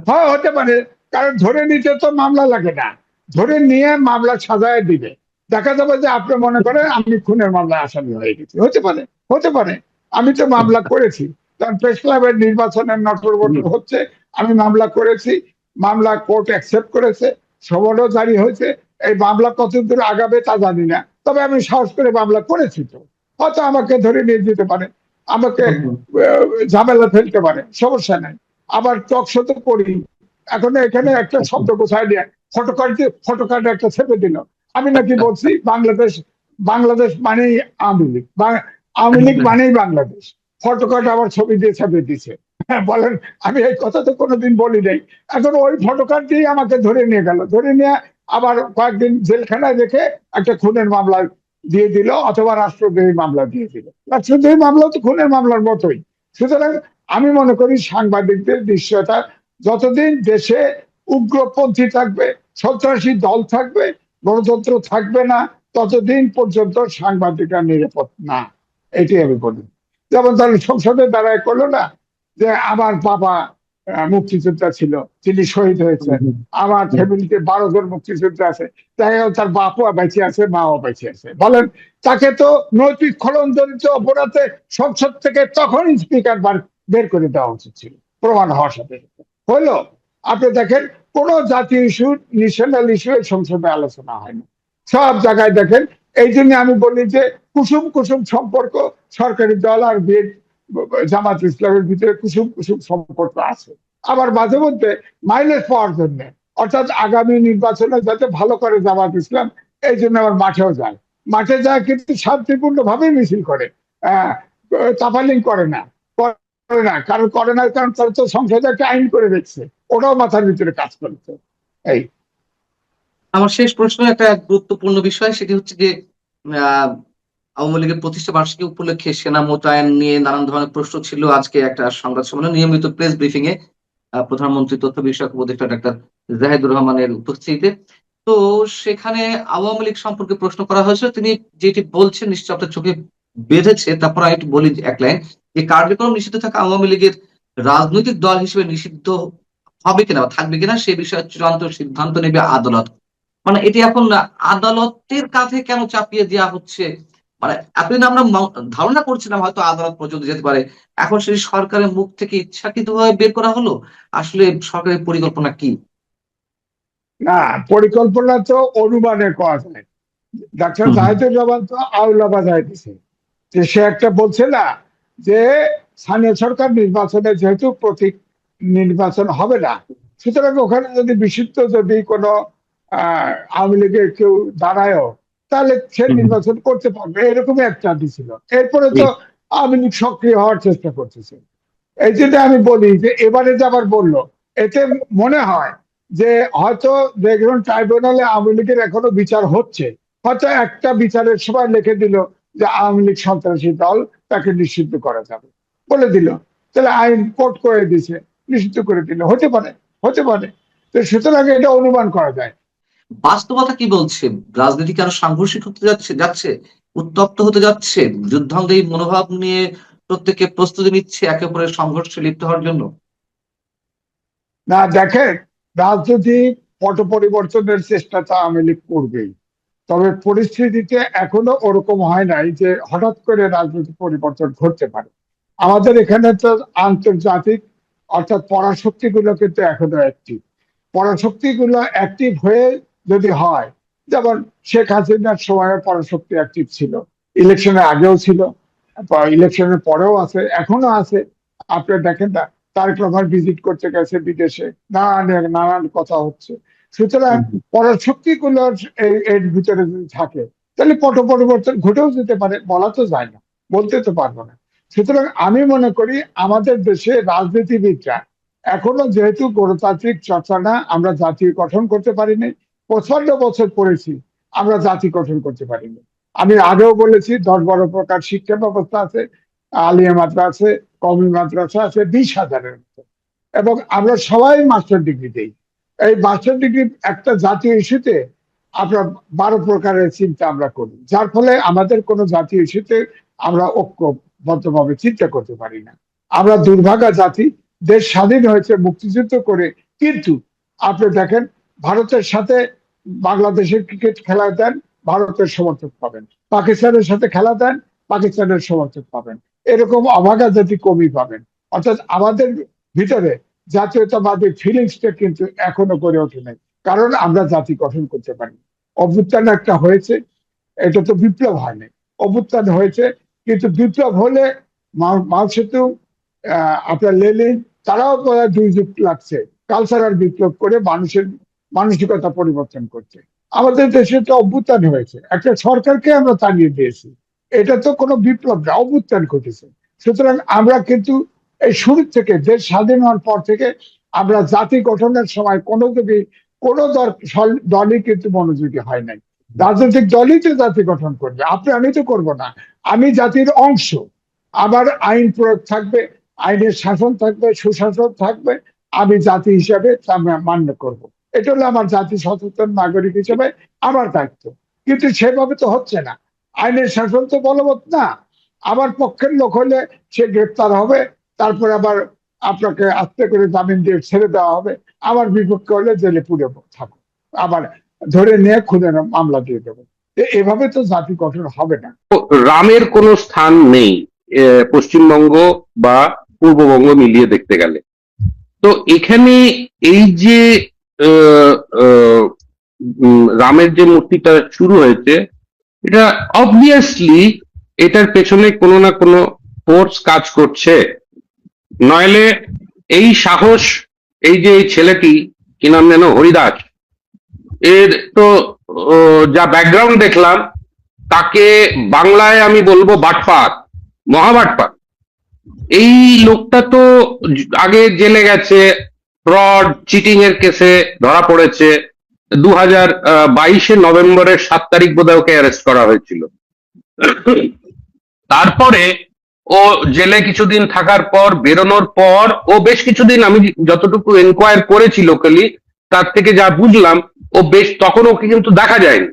হ্যাঁ, হতে পারে, কারণ ধরে নিতে তো মামলা লাগে না, ধরে নিয়ে মামলা সাজায় দিবে, দেখা যাবে যে আপনি মনে করেন আমি খুনের মামলায় আসামি হয়ে গেছি, হতে পারে, হতে পারে। আমি তো মামলা করেছি, কারণ প্রেস ক্লাবের নির্বাচনের নটর হচ্ছে, আমি মামলা করেছি, মামলা কোর্ট অ্যাকসেপ্ট করেছে, সমনও জারি হয়েছে, এই মামলা কতদূর আগাবে তা জানি না, তবে আমি সাহস করে মামলা করেছি, তো হয়তো আমাকে ধরে নিয়ে যেতে পারে, আমাকে ঝামেলা ফেলতে পারে, সমস্যা নাই। আবার টকশো তো করি, এখন এখানে একটা শব্দ গোছায় দিয়ে ফটোকার্ড একটা ছেপে দিল, আমি নাকি বলছি বাংলাদেশ, বাংলাদেশ মানেই আওয়ামী লীগ, আওয়ামী লীগ মানেই বাংলাদেশ, ফটোকার্ড আবার ছবি দিয়ে ছেপে দিছে। হ্যাঁ, বলেন, আমি এই কথা তো কোনোদিন বলি নাই। এখন ওই ফটোকার্ড দিয়ে আমাকে ধরে নিয়ে গেল, ধরে নিয়ে আবার কয়েকদিন জেলখানায় রেখে একটা খুনের মামলা দিয়ে দিল, অথবা রাষ্ট্রদ্রোহী মামলা দিয়ে দিল। রাষ্ট্রদ্রোহী মামলা তো খুনের মামলার মতোই। সুতরাং আমি মনে করি সাংবাদিকদের নিশ্চয়তা, যতদিন দেশে উগ্রপন্থী থাকবে, সন্ত্রাসী দল থাকবে, গণতন্ত্র থাকবে না, ততদিন পর্যন্ত সাংবাদিকরা নিরাপদ না, এটি আমি বলি। যেমন তাহলে সংসদে দাঁড়ায় করলো না যে আমার বাবা মুক্তিযোদ্ধা ছিল, তিনি শহীদ হয়েছেন, আমার ফ্যামিলিতে 12 জন মুক্তিযোদ্ধা আছে, তাই তার বাপও বেঁচে আছে, মাও বেঁচে আছে, বলেন তাকে তো নৈতিক খলনজনিত অপরাধে সংসদ থেকে তখনই স্পিকার বের করে দেওয়া উচিত ছিল, প্রমাণ হওয়ার সাথে সাথে। হলো, আপনি দেখেন কোন জাতীয় ইস্যু, ন্যাশনাল ইস্যু সংসদে আলোচনা হয় না, সব জায়গায় দেখেন। এই জন্য আমি বলি যে কুসুম কুসুম সম্পর্ক সরকারি দল আর জামাত ইসলামের ভিতরে কুসুম কুসুম সম্পর্ক আছে। আবার মাঝে মধ্যে মাইলেজ পাওয়ার জন্য, অর্থাৎ আগামী নির্বাচনে যাতে ভালো করে জামাত ইসলাম, এই জন্য আবার মাঠেও যায়, মাঠে যায় কিন্তু শান্তিপূর্ণ ভাবে মিছিল করে, তাফালিং করে না, কারণ করে না, কারণ তারা তো সংসদে একটা আইন করে দেখছে, ওটাও মাথার ভিতরে কাজ করেছে। এই আমার শেষ প্রশ্ন একটা গুরুত্বপূর্ণ বিষয়, সেটি হচ্ছে যে আহ আওয়ামী লীগের প্রতিষ্ঠা বার্ষিকী উপলক্ষে সেনা মোতায়েন নিয়ে নানান ধরনের প্রশ্ন ছিল। আজকে একটা সংবাদ সম্মেলন, নিয়মিত প্রেস ব্রিফিং এ প্রধানমন্ত্রী তথ্য বিষয়ক উপদেষ্টা ডাক্তার জাহিদুর রহমানের উপস্থিতিতে, তো সেখানে আওয়ামী লীগ সম্পর্কে প্রশ্ন করা হয়েছিল। তিনি যেটি বলছেন নিশ্চয় আপনার চোখে বেঁধেছে, তারপর আমি একটু বলি এক লাইন, যে কার্যক্রম নিষিদ্ধ থাকা আওয়ামী লীগের রাজনৈতিক দল হিসেবে নিষিদ্ধ হবে কিনা বা থাকবে কিনা সে বিষয়ে চূড়ান্ত সিদ্ধান্ত নেবে আদালত। মানে এটি এখন আদালতের কাছে কেন চাপিয়ে দেওয়া হচ্ছে? মানে এতদিন আমরা ধারণা করছিলাম হয়তো আদালত পর্যন্ত যেতে পারে, এখন সেই সরকারের মুখ থেকে ইচ্ছাকৃতভাবে বের করা হলো। আসলে সরকারের পরিকল্পনা কি? না, পরিকল্পনা তো অনুমানে করা যায়। ডাক্তার জাহিদুর রহমান তো আউলা বাজায় দিছে, যে সে একটা বলছে না যে স্থানীয় সরকার নির্বাচনে যেহেতু প্রতীক নির্বাচন হবে না, সুতরাং ওখানে যদি বিশুদ্ধ যদি কোনো আওয়ামী লীগের কেউ দাঁড়ায়ও, তাহলে সে নির্বাচন করতে পারবে, এরকমই একটা দিছিল। এরপরে তো আওয়ামী লীগ সক্রিয় হওয়ার চেষ্টা করতেছে। এই জন্য আমি বলি যে এবারে যে আবার বললো, এতে মনে হয় যে হয়তো দেখুন ট্রাইব্যুনালে আওয়ামী লীগের এখনো বিচার হচ্ছে, হয়তো একটা বিচারের সময় লিখে দিল যে আওয়ামী লীগ সন্ত্রাসী দল, তাকে নিষিদ্ধ করা যাবে বলে দিল, তাহলে আইন কোর্ট করে দিছে, নিষিদ্ধ করে দিল, হতে পারে, হতে পারে। তো সুতরাং এটা অনুমান করা যায়। বাস্তবতা কি বলছে? রাজনীতি কি আরো সাংঘর্ষিক হতে যাচ্ছে, উত্তপ্ত হতে যাচ্ছে, যুদ্ধাঙ্গী মনোভাব নিয়ে প্রত্যেকে প্রস্তুতি নিচ্ছে একে অপরের সংঘর্ষে লিপ্ত হওয়ার জন্য? না দেখেন, রাজনীতি পট পরিবর্তনের চেষ্টা তো আওয়ামী লীগ করবেই, তবে পরিস্থিতিতে এখনো ওরকম হয় নাই যে হঠাৎ করে রাজনৈতিক পরিবর্তন ঘটতে পারে। আমাদের এখানে তো আন্তর্জাতিক অর্থাৎ পরাশক্তি গুলো কিন্তু এখনো অ্যাক্টিভ, পরাশক্তি গুলো অ্যাক্টিভ হয়ে যদি হয়, যেমন শেখ হাসিনার সময় পরাশক্তি অ্যাক্টিভ ছিল, ইলেকশনের আগেও ছিল, ইলেকশনের পরেও আছে, এখনো আছে। আপনি দেখেন না, তারেক রহমান ভিজিট করতে গেছে বিদেশে, নানান কথা হচ্ছে। সুতরাং পরাশক্তি গুলো এর ভিতরে যদি থাকে, তাহলে পট পরিবর্তন ঘটেও যেতে পারে, বলা তো যায় না, বলতে তো পারবো না। সুতরাং আমি মনে করি আমাদের দেশে রাজনীতিবিদরা এখনো যেহেতু গণতান্ত্রিক চর্চা না, আমরা জাতি গঠন করতে পারিনি, 55 বছর পড়েছি, আমরা জাতি গঠন করতে পারিনি। আমি আগেও বলেছি 10-12 প্রকার শিক্ষা ব্যবস্থা আছে, আলিয়া মাদ্রাসা আছে, কওমি মাদ্রাসা আছে 20,000-এর মতো, এবং আমরা সবাই মাস্টার ডিগ্রি দেই। এই মাস্টার ডিগ্রি একটা জাতীয় ইস্যুতে আমরা 12 প্রকারের চিন্তা আমরা করি, যার ফলে আমাদের কোনো জাতীয় ইস্যুতে আমরা ঐক্যবদ্ধভাবে চিন্তা করতে পারি না। আমরা দুর্ভাগা জাতি, দেশ স্বাধীন হয়েছে মুক্তিযুদ্ধ করে, কিন্তু আপনি দেখেন ভারতের সাথে বাংলাদেশের ক্রিকেট খেলা দেন, ভারতের সমর্থক পাবেন, পাকিস্তানের সাথে খেলা দেন, পাকিস্তানের সমর্থক পাবেন, এরকম অভাগা জাতি কমই পাবেন। অর্থাৎ আমাদের ভিতরে জাতীয়তাবাদী ফিলিংসটা কিন্তু এখনো গড়ে ওঠে নাই, কারণ আমরা জাতি গঠন করতে পারি। অভ্যুত্থান একটা হয়েছে, এটা তো বিপ্লব হয়নি, অভ্যুত্থান হয়েছে। কিন্তু বিপ্লব হলে মাও সেতু, আপনার লেনিন, তারাও 2 যুগ লাগছে কালচারাল বিপ্লব করে মানুষের মানসিকতা পরিবর্তন করতে। আমাদের দেশে তো অভ্যুত্থান হয়েছে, একটা সরকারকে আমরা তাড়িয়ে দিয়েছি, এটা তো কোনো বিপ্লব না, অভ্যুত্থান ঘটেছে। সুতরাং আমরা কিন্তু এই শুরু থেকে, দেশ স্বাধীন হওয়ার পর থেকে আমরা জাতি গঠনের সময় কোনো দলই কিন্তু মনোযোগী হয় নাই। রাজনৈতিক দলই তো জাতি গঠন করবে, আমি তো করব না। আমি জাতির অংশ, আমার আইন প্রয়োগ থাকবে, আইনের শাসন থাকবে, সুশাসন থাকবে, আমি জাতি হিসাবে তা মান্য করব। এটা হলো আমার জাতি সচেতন নাগরিক হিসেবে আমার দায়িত্ব। কিন্তু সেভাবে তো হচ্ছে না, আইনের শাসন তো বলবৎ না। আমার পক্ষের লোক হলে সে গ্রেপ্তার হবে, তারপরে আবার আপনাকে আস্তে করে জামিন দিয়ে ছেড়ে দেওয়া হবে, আমার বিপক্ষে হলে জেলে পুড়ে থাকো, আবার ধরে নিয়ে খুনের মামলা দিয়ে দেবো। এভাবে তো জাতি গঠন হবে না। রামের কোনো স্থান নেই পশ্চিমবঙ্গ বা পূর্ববঙ্গ মিলিয়ে দেখতে গেলে। তো এখানে এই যে রামের যে মূর্তিটা শুরু হয়েছে, এটা অবভিয়াসলি এটার পেছনে কোনো না কোনো ফোর্স কাজ করছে, নইলে এই সাহস, এই যে এই ছেলেটি, কি নাম যেন, হরিদাস, এর তো যা ব্যাকগ্রাউন্ড দেখলাম, তাকে বাংলায় আমি বলবো বাটপার, মহাবাটপার। এই লোকটা তো আগে জেলে গেছে, ফ্রড চিটিং এর কেসে ধরা পড়েছে। 2022 নভেম্বরের 7 তারিখ বোধহয় ওকে অ্যারেস্ট করা হয়েছিল। তারপরে ও জেলে কিছুদিন থাকার পর, বেরোনোর পর ও বেশ কিছুদিন, আমি যতটুকু এনকোয়ার করেছি লোকালি, তার থেকে যা বুঝলাম, ও বেশ, তখন ওকে কিন্তু দেখা যায়নি।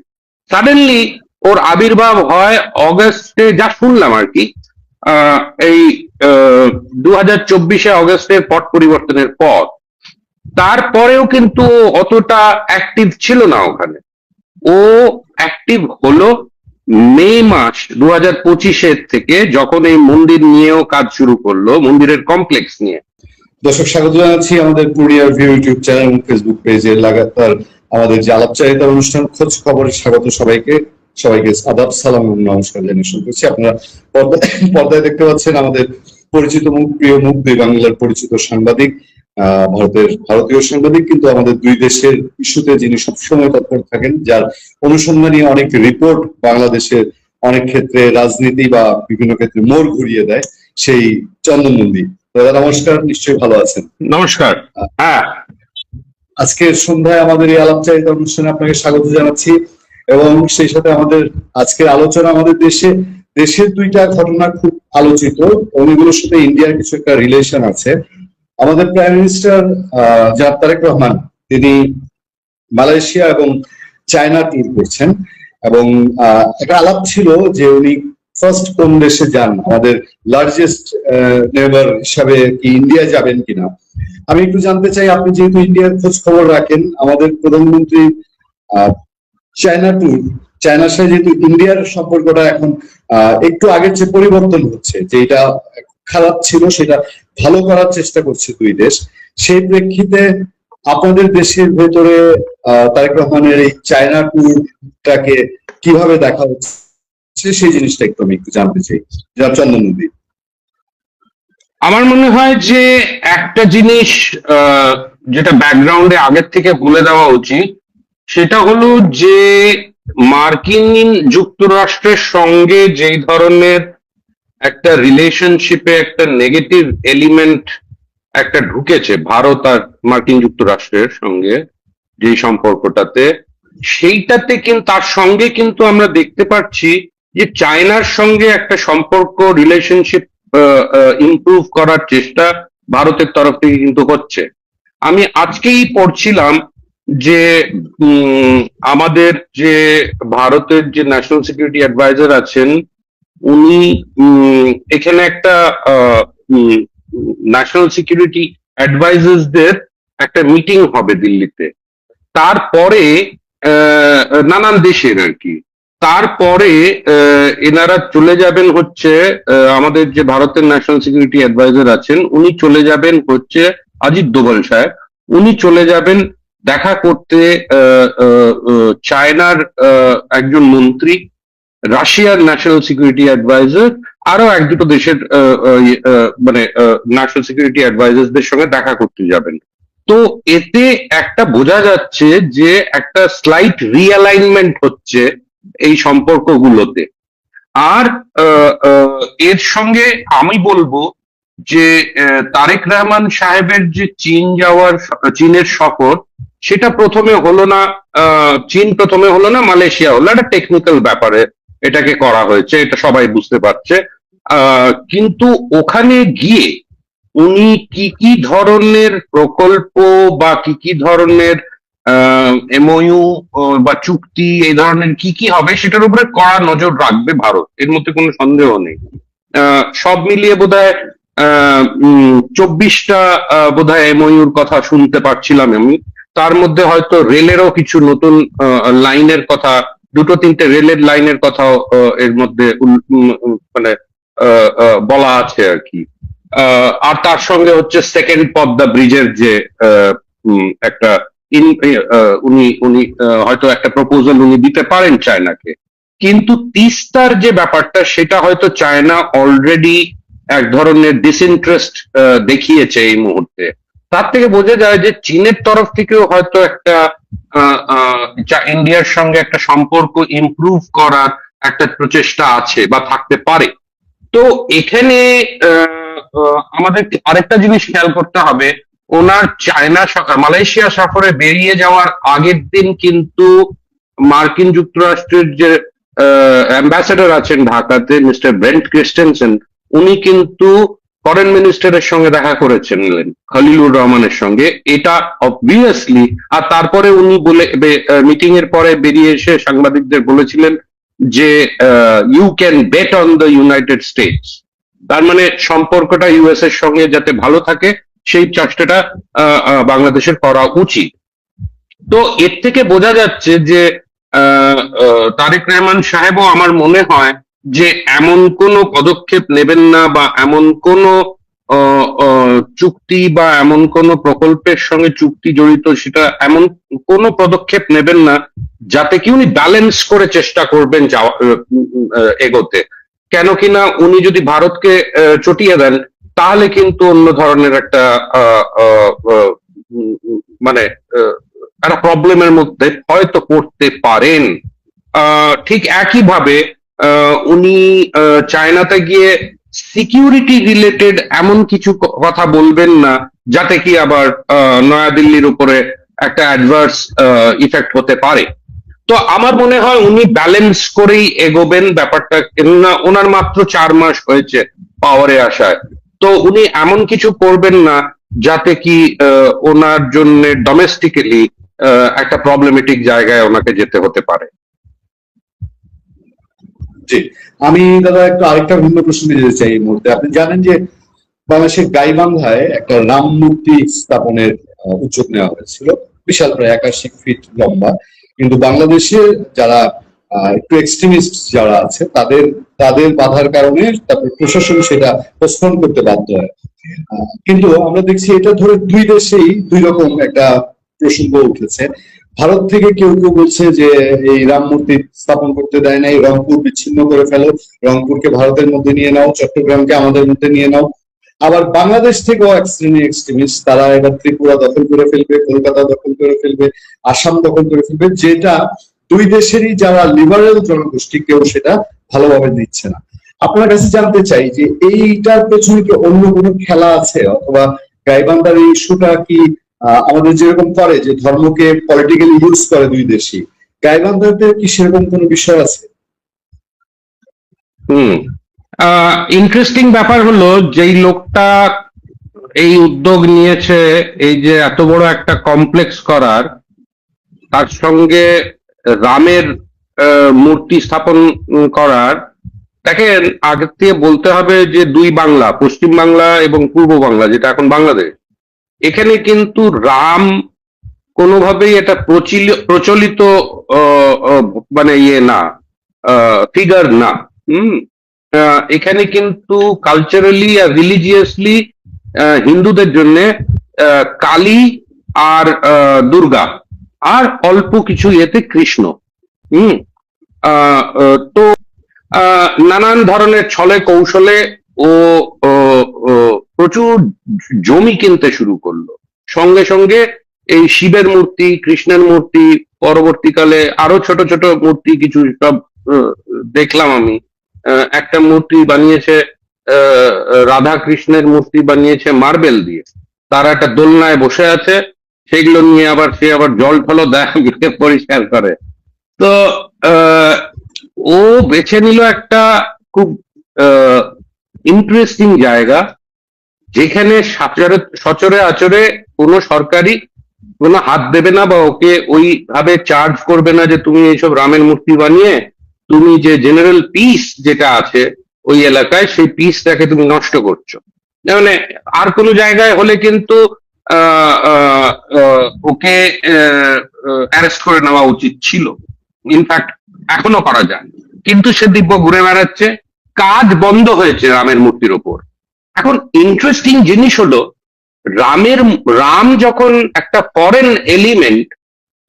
সাডেনলি ওর আবির্ভাব হয় অগস্টে, যা শুনলাম আর কি, এই 2024 অগস্টের পট পরিবর্তনের পর। তারপরেও কিন্তু অতটা অ্যাক্টিভ ছিল না ওখানে। ও অ্যাক্টিভ হলো মে মাস 2025 থেকে, যখন এই মন্দির নিয়েও কাজ শুরু করলো, মন্দিরের কমপ্লেক্স নিয়ে। দর্শক, স্বাগত জানাচ্ছি আমাদের পূর্ণিয়ার ভিউ ইউটিউব চ্যানেল এবং ফেসবুক পেজে লাগাতার আমাদের যে আলাপচারিতার অনুষ্ঠান খোঁজ খবরে স্বাগত সবাইকে। আদাব, সালাম এবং নমস্কার জানিয়ে শুরু করছি। আপনারা পর্দায় দেখতে পাচ্ছেন আমাদের পরিচিত মুখ, প্রিয় মুখ, দুই বাংলার পরিচিত সাংবাদিক, ভারতীয় সাংবাদিক, কিন্তু আমাদের দুই দেশের ইস্যুতে যিনি সবসময় তৎপর থাকেন, যার অনুসন্ধানী অনেক রিপোর্ট বাংলাদেশের অনেক ক্ষেত্রে রাজনীতি বা বিভিন্ন ক্ষেত্রে মোড় ঘুরিয়ে দেয়, সেই চন্দন নন্দী। দাদা নমস্কার, নিশ্চয়ই ভালো আছেন? নমস্কার। হ্যাঁ, আজকের সন্ধ্যায় আমাদের এই আলাপচারিতা অনুষ্ঠানে আপনাকে স্বাগত জানাচ্ছি, এবং সেই সাথে আমাদের আজকের আলোচনা আমাদের দেশের দুইটা ঘটনা খুব আলোচিত, এবং এগুলোর সাথে ইন্ডিয়ার কিছু একটা রিলেশন আছে। আমাদের প্রাইম মিনিস্টার জনাব তারেক রহমান, তিনি মালয়েশিয়া এবং চায়না ট্যুর করছেন, এবং একটা আলাপ ছিল যে উনি ফার্স্ট কোন দেশে যান, আমাদের লার্জেস্ট নেবার হিসাবে কি ইন্ডিয়া যাবেন কিনা। আমি একটু জানতে চাই, আপনি যেহেতু ইন্ডিয়ার খোঁজ খবর রাখেন, আমাদের প্রধানমন্ত্রী চায়না ট্যুর, চায়নার সাথে যেহেতু ইন্ডিয়ার সম্পর্কটা এখন একটু আগের চেয়ে পরিবর্তন হচ্ছে, যেটা খারাপ ছিল সেটা ভালো করার চেষ্টা করছে দুই দেশ, সেই প্রেক্ষিতে আপনাদের দেশের ভেতরে তারেক রহমানের এই চায়না ট্যুরটাকে কিভাবে দেখা হচ্ছে, সেই জিনিসটা একটু আমি একটু জানতে চাই, চন্দন নন্দী। আমার মনে হয় যে একটা জিনিস যেটা ব্যাকগ্রাউন্ডে আগের থেকে বলে দেওয়া উচিত, সেটা হলো যে মার্কিন যুক্তরাষ্ট্রের সঙ্গে যেই ধরনের একটা রিলেশনশিপে একটা নেগেটিভ এলিমেন্ট একটা ঢুকেছে ভারত আর মার্কিন যুক্তরাষ্ট্রের সঙ্গে, যেই সম্পর্কটাতে, সেইটাতে কিন্তু তার সঙ্গে কিন্তু আমরা দেখতে পাচ্ছি যে চায়নার সঙ্গে একটা সম্পর্ক, রিলেশনশিপ ইমপ্রুভ করার চেষ্টা ভারতের তরফ থেকে কিন্তু হচ্ছে। আমি আজকেই পড়ছিলাম যে আমাদের যে ভারতের যে ন্যাশনাল সিকিউরিটি অ্যাডভাইজার আছেন, উনি এখানে একটা ন্যাশনাল সিকিউরিটি অ্যাডভাইজার্সদের একটা মিটিং হবে দিল্লিতে, তারপরে নানান দেশের আর কি, তারপরে এনারা চলে যাবেন হচ্ছে, আমাদের যে ভারতের ন্যাশনাল সিকিউরিটি অ্যাডভাইজার আছেন উনি চলে যাবেন হচ্ছে অজিত দোভাল সাহেব, উনি চলে যাবেন দেখা করতে চায়নার একজন মন্ত্রী, রাশিয়ার ন্যাশনাল সিকিউরিটি অ্যাডভাইজার, আরো এক দুটো দেশের মানে ন্যাশনাল সিকিউরিটি অ্যাডভাইজারদের সঙ্গে দেখা করতে যাবেন। তো এতে একটা বোঝা যাচ্ছে যে একটা স্লাইট রিঅ্যালাইনমেন্ট হচ্ছে এই সম্পর্কগুলোতে। আর এর সঙ্গে আমি বলবো যে তারেক রহমান সাহেবের যে চীনের সফর, সেটা প্রথমে হলো না, চীন প্রথমে হলো না, মালয়েশিয়া হলো, একটা টেকনিক্যাল ব্যাপারে এটাকে করা হয়েছে, এটা সবাই বুঝতে পারছে। কিন্তু ওখানে গিয়ে উনি কি কি ধরনের প্রকল্প বা কি কি ধরনের এমওইউ বা চুক্তি এই ধরনের কি কি হবে সেটার উপরে কড়া নজর রাখবে ভারত, এর মধ্যে কোনো সন্দেহ নেই। সব মিলিয়ে বোধহয় 24টা বোধহয় এমওইউর কথা শুনতে পাচ্ছিলাম আমি। তার মধ্যে হয়তো রেলেরও কিছু নতুন লাইনের কথা, দুটো তিনটে রেলের লাইনের কথাও এর মধ্যে মানে বলা আছে আর কি। আর তার সঙ্গে হচ্ছে সেকেন্ড পদ্মা ব্রিজের যে একটা উনি হয়তো একটা প্রপোজাল উনি দিতে পারেন চায়নাকে। কিন্তু তিস্তার যে ব্যাপারটা, সেটা হয়তো চায়না অলরেডি এক ধরনের ডিসইন্টারেস্ট দেখিয়েছে এই মুহূর্তে। তার থেকে বোঝা যায় যে চীনের তরফ থেকেও হয়তো একটা ইন্ডিয়ার সঙ্গে একটা সম্পর্ক ইমপ্রুভ করার একটা প্রচেষ্টা আছে বা থাকতে পারে। তো এখানে আমাদের আরেকটা জিনিস খেয়াল করতে হবে, ওনার মালয়েশিয়া সফরে বেরিয়ে যাওয়ার আগের দিন কিন্তু মার্কিন যুক্তরাষ্ট্রের যে অ্যাম্বাসেডর আছেন ঢাকাতে, মিস্টার ব্রেন্ট ক্রিস্টেনসেন, উনি কিন্তু ফরেন মিনিস্টারের সঙ্গে দেখা করেছেন খলিলুর রহমানের সঙ্গে, এটা অবভিয়াসলি। আর তারপরে উনি মিটিং এর পরে বেরিয়ে এসে সাংবাদিকদের বলেছিলেন যে you can bet on the United States. তার মানে সম্পর্কটা ইউএস এর সঙ্গে যাতে ভালো থাকে সেই চেষ্টাটা বাংলাদেশের করা উচিত। তো এর থেকে বোঝা যাচ্ছে যে তারেক রহমান সাহেবও আমার মনে হয় যে এমন কোনো পদক্ষেপ নেবেন না বা এমন কোনো চুক্তি বা এমন কোনো প্রকল্পের সঙ্গে চুক্তি জড়িত সেটা এমন কোনো পদক্ষেপ নেবেন না যাতে কি উনি ব্যালেন্স করে চেষ্টা করবেন এগোতে। কেন কিনা উনি যদি ভারতকে চটিয়ে দেন তাহলে কিন্তু অন্য ধরনের একটা মানে একটা প্রবলেমের মধ্যে হয়তো পড়তে পারেন। ঠিক একইভাবে উনি চায়নাতে গিয়ে সিকিউরিটি রিলেটেড এমন কিছু কথা বলবেন না যাতে কি আবার নয়াদিল্লির উপরে একটা অ্যাডভার্স ইফেক্ট হতে পারে। তো আমার মনে হয় উনি ব্যালেন্স করেই এগোবেন ব্যাপারটা, কেননা ওনার মাত্র 4 মাস হয়েছে পাওয়ারে আসায়। তো উনি এমন কিছু করবেন না যাতে কি ওনার জন্য ডোমেস্টিক্যালি একটা প্রবলেমেটিক জায়গায় ওনাকে যেতে হতে পারে। জি, আমি দাদা একটু আরেকটা ভিন্ন প্রশ্নে যেতে চাই এই মুহূর্তে। আপনি জানেন যে বাংলাদেশের গাইবান্ধায় একটা রাম মূর্তি স্থাপনের উদ্যোগ নেওয়া হয়েছিল, বিশাল প্রায় 81 ফিট লম্বা। কিন্তু বাংলাদেশের যারা একটু এক্সট্রিমিস্ট যারা আছে তাদের বাধার কারণে তারপর প্রশাসন সেটা পোস্টপোন করতে বাধ্য হয়। কিন্তু আমরা দেখছি এটা ধরে দুই দেশেই দুই রকম একটা প্রসঙ্গ উঠেছে। ভারত থেকে কেউ কেউ বলছে যে এই রাম মূর্তি স্থাপন করতে দেয় নাই, রংপুর বিচ্ছিন্ন করে ফেলো, রংপুরকে ভারতের মধ্যে নিয়ে নাও, চট্টগ্রামকে আমাদের মধ্যে নিয়ে নাও। আবার বাংলাদেশ থেকেও এক শ্রেণীর এক্সট্রিমিস্ট, তারা এবার ত্রিপুরা দখল করে ফেলবে, কলকাতা দখল করে ফেলবে, আসাম দখল করে ফেলবে, যেটা দুই দেশেরই যারা লিবারেল জনগোষ্ঠী কেউ সেটা ভালোভাবে দিচ্ছে না। আপনার কাছে জানতে চাই যে এইটার পেছনে কি অন্য কোনো খেলা আছে, অথবা গাইবান্ধার এই ইস্যুটা কি আমাদের যেরকম করে যে ধর্মকে পলিটিক্যালি ইউজ করে দুই দেশই, গাইবান্ধাতে কি সেরকম কোনো বিষয় আছে? ইন্টারেস্টিং ব্যাপার হলো যেই লোকটা এই উদ্যোগ নিয়েছে এই যে এত বড় একটা কমপ্লেক্স করার, তার সঙ্গে রামের মূর্তি স্থাপন করার, দেখেন আগে থেকে বলতে হবে যে দুই বাংলা, পশ্চিম বাংলা এবং পূর্ব বাংলা যেটা এখন বাংলাদেশ, এখানে কিন্তু রাম কোনোভাবেই এটা প্রচলিত মানে ইয়ে না, ফিগার না। এখানে কিন্তু কালচারালি আর রিলিজিয়াসলি হিন্দুদের জন্য কালী আর দুর্গা, আর অল্প কিছু ইয়েতে কৃষ্ণ। হুম তো নানান ধরনের ছলে কৌশলে ও প্রচুর জমি কিনতে শুরু করলো। সঙ্গে সঙ্গে এই শিবের মূর্তি, কৃষ্ণের মূর্তি, পরবর্তীকালে আরো ছোট ছোট মূর্তি কিছু সব দেখলাম আমি। একটা মূর্তি বানিয়েছে, রাধা কৃষ্ণের মূর্তি বানিয়েছে মার্বেল দিয়ে, তারা একটা দোলনায় বসে আছে, সেগুলো নিয়ে আবার সে আবার জল ফলও দেয়, পরিষ্কার করে। তো ও বেছে নিল একটা খুব ইন্টারেস্টিং জায়গা, যেখানে সচরে আচরে কোনো সরকারি কোনো হাত দেবে না, বা ওকে ওইভাবে চার্জ করবে না যে তুমি এইসব রামের মূর্তি বানিয়ে তুমি যে জেনারেল পিস যেটা আছে ওই এলাকায়, সেই পিসটাকে তুমি নষ্ট করছো। মানে আর কোনো জায়গায় হলে কিন্তু ওকে অ্যারেস্ট করে নেওয়া উচিত ছিল, ইনফ্যাক্ট এখনো করা যায়, কিন্তু সে দিব্য ঘুরে বেড়াচ্ছে। কাজ বন্ধ হয়েছে রামের মূর্তির ওপর। এখন ইন্টারেস্টিং জিনিস হলো, রাম যখন একটা ফরেন এলিমেন্ট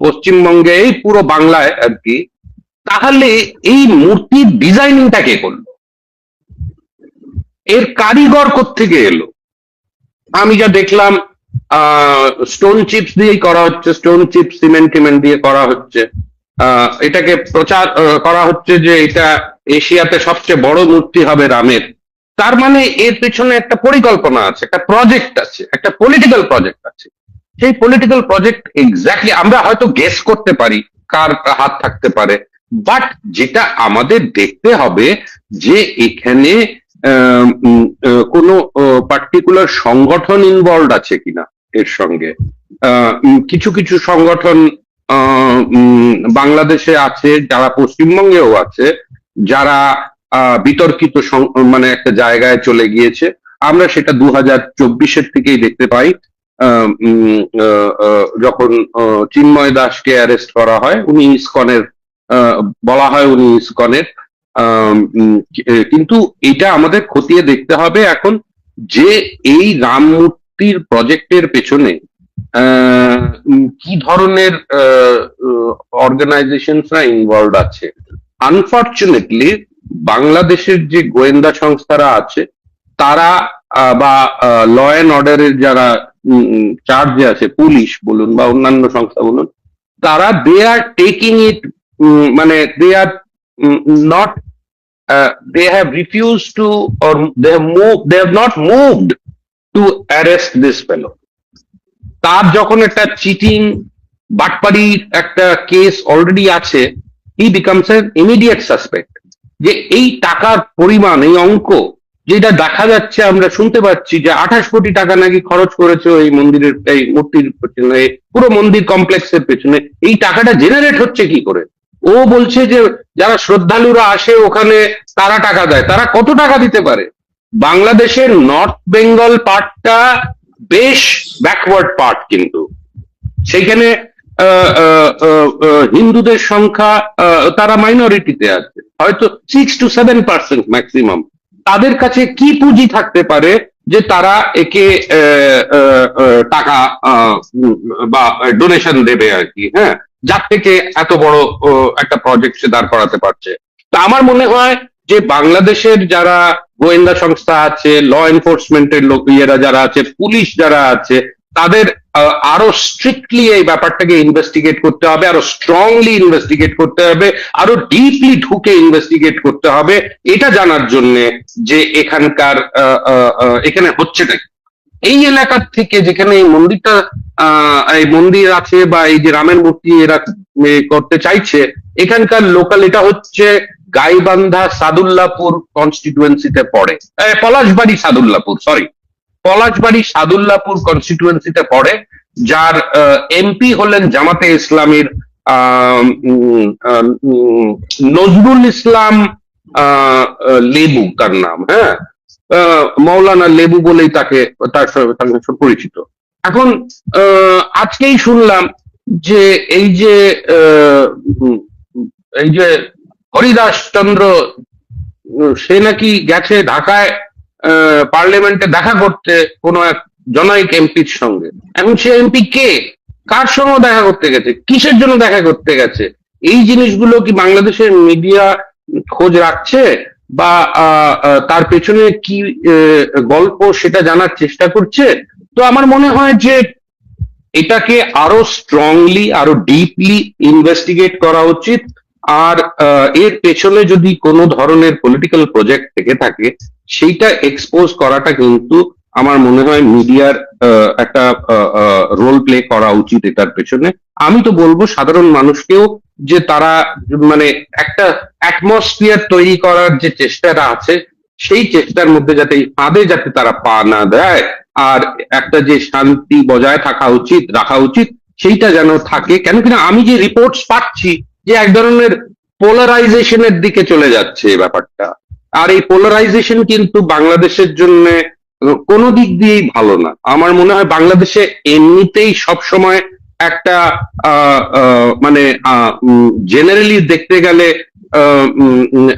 পশ্চিমবঙ্গে, এই পুরো বাংলায় আর কি, তাহলে এই মূর্তির ডিজাইনিংটা কে করলো? এর কারিগর কোত্থেকে এলো? আমি যা দেখলাম স্টোন চিপস দিয়েই করা হচ্ছে, স্টোন চিপস সিমেন্ট টিমেন্ট দিয়ে করা হচ্ছে। এটাকে প্রচার করা হচ্ছে যে এটা এশিয়াতে সবচেয়ে বড় মূর্তি হবে রামের। তার মানে এর পেছনে একটা পরিকল্পনা আছে, একটা প্রজেক্ট আছে, একটা পলিটিক্যাল প্রজেক্ট আছে। সেই পলিটিক্যাল প্রজেক্ট এক্স্যাক্টলি আমরা হয়তো গেস করতে পারি কার হাত থাকতে পারে, বাট যেটা আমাদের দেখতে হবে যে এখানে কোনো পার্টিকুলার সংগঠন ইনভলভ আছে কিনা এর সঙ্গে। কিছু কিছু সংগঠন বাংলাদেশে আছে, যারা পশ্চিমবঙ্গেও আছে, যারা বিতর্কিত মানে একটা জায়গায় চলে গিয়েছে। আমরা সেটা 2024-এর থেকেই দেখতে পাই, যখন চিন্ময় দাসকে অ্যারেস্ট করা হয়, উনি ইসকনের বলা হয় উনি ইসকনের, কিন্তু এটা আমাদের খতিয়ে দেখতে হবে এখন যে এই রাম মূর্তির প্রজেক্টের পেছনে কি ধরনের অর্গানাইজেশনসরা ইনভলভ আছে। আনফর্চুনেটলি বাংলাদেশের যে গোয়েন্দা সংস্থারা আছে তারা বা ল অ্যান্ড অর্ডারের যারা চার্জে আছে, পুলিশ বলুন বা অন্যান্য সংস্থা বলুন, তারা দে আর টেকিং ইট, মানে they are not, they have refused to, or they have not moved to arrest this fellow. তার যখন একটা চিটিং বাটপাড়ির একটা কেস অলরেডি আছে, he becomes an immediate suspect। যে এই টাকার পরিমাণ, এই অঙ্ক যেটা দেখা যাচ্ছে, আমরা শুনতে পাচ্ছি যে 28 কোটি টাকা নাকি খরচ করেছে এই মন্দিরের, এই মূর্তির পেছনে, পুরো মন্দির কমপ্লেক্সের পেছনে। এই টাকাটা জেনারেট হচ্ছে কি করে? ও বলছে যে যারা শ্রদ্ধালুরা আসে ওখানে তারা টাকা দেয়। তারা কত টাকা দিতে পারে? বাংলাদেশের নর্থ বেঙ্গল পার্টটা বেশ ব্যাকওয়ার্ড পার্ট, কিন্তু সেইখানে হিন্দুদের সংখ্যা, তারা মাইনরিটিতে আছে, হয়তো 6 to 7% ম্যাক্সিমাম। তাদের কাছে কি পুঁজি থাকতে পারে যে তারা একে টাকা বা ডোনেশন দেবে আর কি, হ্যাঁ, যার থেকে এত বড় একটা প্রজেক্ট সে দাঁড় করাতে পারছে। তা আমার মনে হয় যে বাংলাদেশের যারা গোয়েন্দা সংস্থা আছে, ল এনফোর্সমেন্টের লোক ইয়েরা যারা আছে, পুলিশ যারা আছে, তাদের আরো স্ট্রিক্টলি এই ব্যাপারটাকে ইনভেস্টিগেট করতে হবে, আরো স্ট্রংলি ইনভেস্টিগেট করতে হবে, আরো ডিপলি ঢুকে ইনভেস্টিগেট করতে হবে, এটা জানার জন্য যে এখানকার এখানে হচ্ছেটা কি। এই এলাকার থেকে যেখানে এই মন্দিরটা, এই মন্দির আছে বা এই যে রামের মূর্তি এরা করতে চাইছে, এখানকার লোকাল, এটা হচ্ছে গাইবান্ধা সাদুল্লাপুর কনস্টিটুয়েন্সিতে পড়ে, পলাশবাড়ি সাদুল্লাপুর, সরি, পলাশবাড়ি সাদুল্লাপুর কনস্টিটুয়েন্সিতে পড়ে, যার এমপি হলেন জামাতে ইসলামীর নজরুল ইসলাম লেবু, তার নাম, হ্যাঁ, মৌলানা লেবু বলেই তাকে তার সঙ্গে পরিচিত। এখন আজকেই শুনলাম যে এই যে হরিদাস চন্দ্র, সে নাকি গেছে ঢাকায় পার্লামেন্টে দেখা করতে কোনো এক জনৈক এমপির সঙ্গে। এখন সে এমপি কে, কার সঙ্গে দেখা করতে গেছে, কিসের জন্য দেখা করতে গেছে, এই জিনিসগুলো কি বাংলাদেশের মিডিয়া খোঁজ রাখছে, বা তার পেছনে কি গল্প সেটা জানার চেষ্টা করছে? তো আমার মনে হয় যে এটাকে আরো স্ট্রংলি, আরো ডিপলি ইনভেস্টিগেট করা উচিত। আর এর পেছনে যদি কোনো ধরনের পলিটিক্যাল প্রজেক্ট থেকে থাকে, সেইটা এক্সপোজ করাটা কিন্তু আমার মনে হয় মিডিয়ার একটা রোল প্লে করা উচিত এটার পেছনে। আমি তো বলবো সাধারণ মানুষকেও যে তারা মানে একটা অ্যাটমসফিয়ার তৈরি করার যে চেষ্টাটা আছে, সেই চেষ্টার মধ্যে যাতে এই ফাঁদে যাতে তারা পা না দেয়, আর একটা যে শান্তি বজায় রাখা উচিত সেইটা যেন থাকে। কেন কিনা আমি যে রিপোর্টস পাচ্ছি যে এক ধরনের পোলারাইজেশনের দিকে চলে যাচ্ছে এই ব্যাপারটা, আর এই পোলারাইজেশন কিন্তু বাংলাদেশের জন্য কোনো দিক দিয়েই ভালো না। আমার মনে হয় বাংলাদেশে এমনিতেই সব সময় একটা মানে জেনারেলি দেখতে গেলে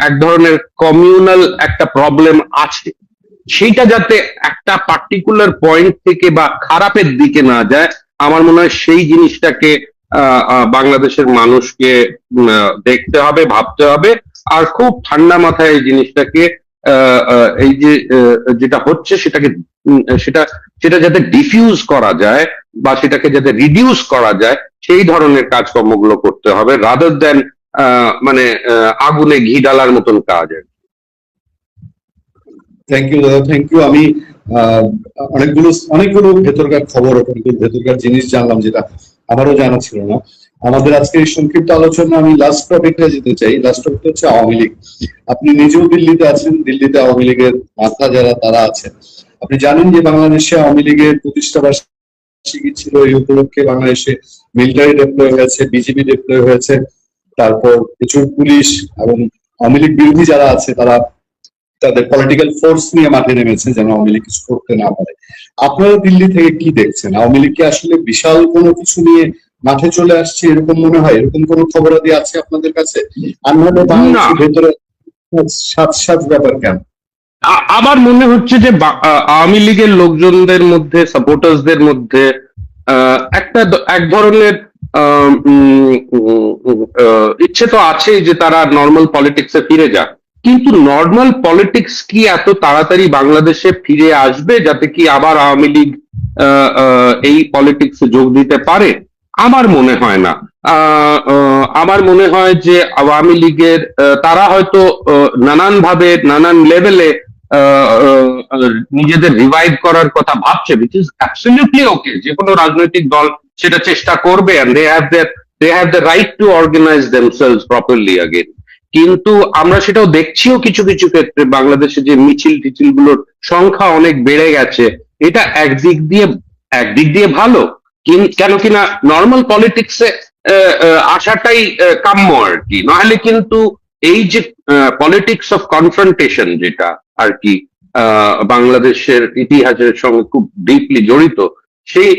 এক ধরনের কমিউনাল একটা প্রবলেম আছে, সেইটা যাতে একটা পার্টিকুলার পয়েন্ট থেকে বা খারাপের দিকে না যায়, আমার মনে হয় সেই জিনিসটাকে বাংলাদেশের মানুষকে দেখতে হবে, ভাবতে হবে, আর খুব ঠান্ডা মাথায় এই জিনিসটাকে এই যে যেটা হচ্ছে সেটা যাতে ডিফিউজ করা যায় বা সেটাকে যাতে রিডিউস করা যায়, সেই ধরনের কাজকর্মগুলো করতে হবে, রাদার দ্যান মানে আগুনে ঘি ঢালার মতন কাজ। থ্যাংক ইউ দাদা, থ্যাংক ইউ। আমি অনেকগুলো ভেতরকার খবর, ভেতরকার জিনিস জানলাম যেটা আমারও জানা ছিল না। আমাদের আজকে এই সংক্ষিপ্ত আলোচনা আমি লাস্ট টপিকটা যেতে চাই। লাস্ট টপিকটা হচ্ছে আওয়ামী লীগ। আপনি নিজেও দিল্লিতে আছেন, দিল্লিতে আওয়ামী লীগের মাথা যারা তারা আছেন। আপনি জানেন যে বাংলাদেশে আওয়ামী লীগের প্রতিষ্ঠা বার্ষিকী ছিল, এই উপলক্ষে বাংলাদেশে মিলিটারি ডিপ্লয় হয়েছে, বিজিবি ডিপ্লয় হয়েছে, তারপর প্রচুর পুলিশ এবং আওয়ামী লীগ বিরোধী যারা আছে তারা তাদের পলিটিক্যাল ফোর্স নিয়ে মাঠে নেমেছে যেন আওয়ামী লীগ কিছু করতে না পারে। আপনারা দিল্লি থেকে কি দেখছেন? আওয়ামী লীগ কি আসলে বিশাল কোনো কিছু নিয়ে মাঠে চলে আসছে এরকম মনে হয়? এরকম কোনো খবরাদি আছে আপনাদের কাছে? আর নাহলে বাংলাদেশের ভেতরে সাত ব্যাপার কেন? আমার মনে হচ্ছে যে আওয়ামী লীগের লোকজনদের মধ্যে, সাপোর্টার্সদের মধ্যে এক ধরনের ইচ্ছে তো আছেই যে তারা নর্মাল পলিটিক্সে ফিরে যাক, কিন্তু নর্মাল পলিটিক্স কি এত তাড়াতাড়ি বাংলাদেশে ফিরে আসবে যাতে কি আবার আওয়ামী লীগ এই পলিটিক্সে যোগ দিতে পারে? আমার মনে হয় না। আমার মনে হয় যে আওয়ামী লীগের তারা হয়তো নানান ভাবে, নানান লেভেলে নিজেদের রিভাইভ করার কথা ভাবছে, which is absolutely okay। যে কোনো রাজনৈতিক দল সেটা চেষ্টা করবে, and they have the right to organize themselves properly again। কিন্তু আমরা সেটাও দেখছিও কিছু কিছু ক্ষেত্রে বাংলাদেশে যে মিছিল টিছিল গুলোর সংখ্যা অনেক বেড়ে গেছে। এটা একদিক দিয়ে ভালো, কেন কিনা নর্মাল পলিটিক্সে আসাটাই কাম্য আর কি। নাহলে কিন্তু এই যে পলিটিক্স অফ কনফ্রন্টেশন, যেটা আর কি বাংলাদেশের ইতিহাসের সঙ্গে খুব ডিপলি জড়িত, সেই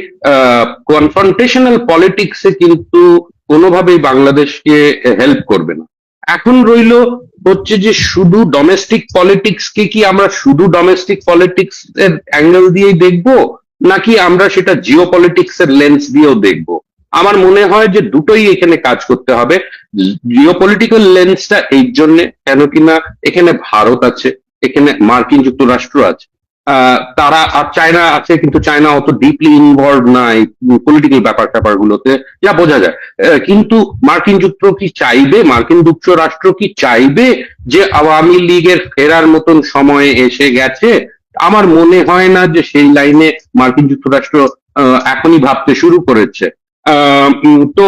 কনফ্রন্টেশনাল পলিটিক্সে কিন্তু কোনোভাবেই বাংলাদেশকে হেল্প করবে না। এখন রইল হচ্ছে যে শুধু ডোমেস্টিক পলিটিক্সকে কি আমরা শুধু ডোমেস্টিক পলিটিক্স এর অ্যাঙ্গেল দিয়েই দেখবো, নাকি আমরা সেটা জিও পলিটিক্স এর লেন্স দিয়েও দেখবো? আমার মনে হয় যে দুটোই এখানে কাজ করতে হবে। জিও পলিটিক্যাল লেন্সটা এই জন্য, কেন কিনা এখানে ভারত আছে, এখানে মার্কিন যুক্তরাষ্ট্র আছে, তারা আর চায়না আছে, কিন্তু চায়না অত ডিপলি ইনভলভ নাই পলিটিক্যাল ব্যাপার গুলোতে, যা বোঝা যায়। কিন্তু মার্কিন যুক্তরাষ্ট্র কি চাইবে যে আওয়ামী লীগের ফেরার মতন সময় এসে গেছে? আমার মনে হয় না যে সেই লাইনে মার্কিন যুক্তরাষ্ট্র এখনই ভাবতে শুরু করেছে। তো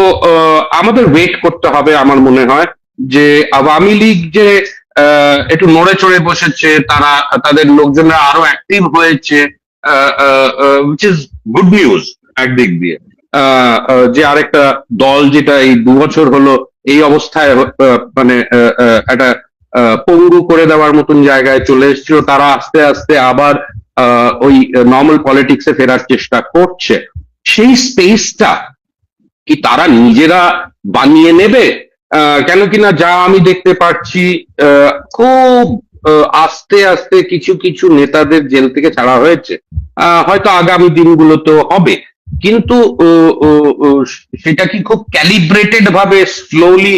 আমাদের ওয়েট করতে হবে। আমার মনে হয় যে আওয়ামী লীগ যে একটু নড়ে চড়ে বসেছে, তারা তাদের লোকজনরা আরো অ্যাক্টিভ হয়েছে, which is গুড নিউজ একদিক দিয়ে। যে আরেকটা দল যেটা এই 2 বছর হলো এই অবস্থায় মানে একটা পঙ্গু করে দেওয়ার মতন জায়গায় চলে এসেছিল, তারা আস্তে আস্তে আবার ওই নর্মাল পলিটিক্সে ফেরার চেষ্টা করছে। সেই স্পেসটা কি তারা নিজেরা বানিয়ে নেবে? কেন কিনা যা আমি দেখতে পাচ্ছি, খুব আস্তে আস্তে কিছু কিছু নেতাদের জেল থেকে ছাড়া হয়েছে। হয়তো আগামী দিনগুলোতেও হবে, কিন্তু সেটা কি খুব ক্যালিব্রেটেড ভাবে স্লোলি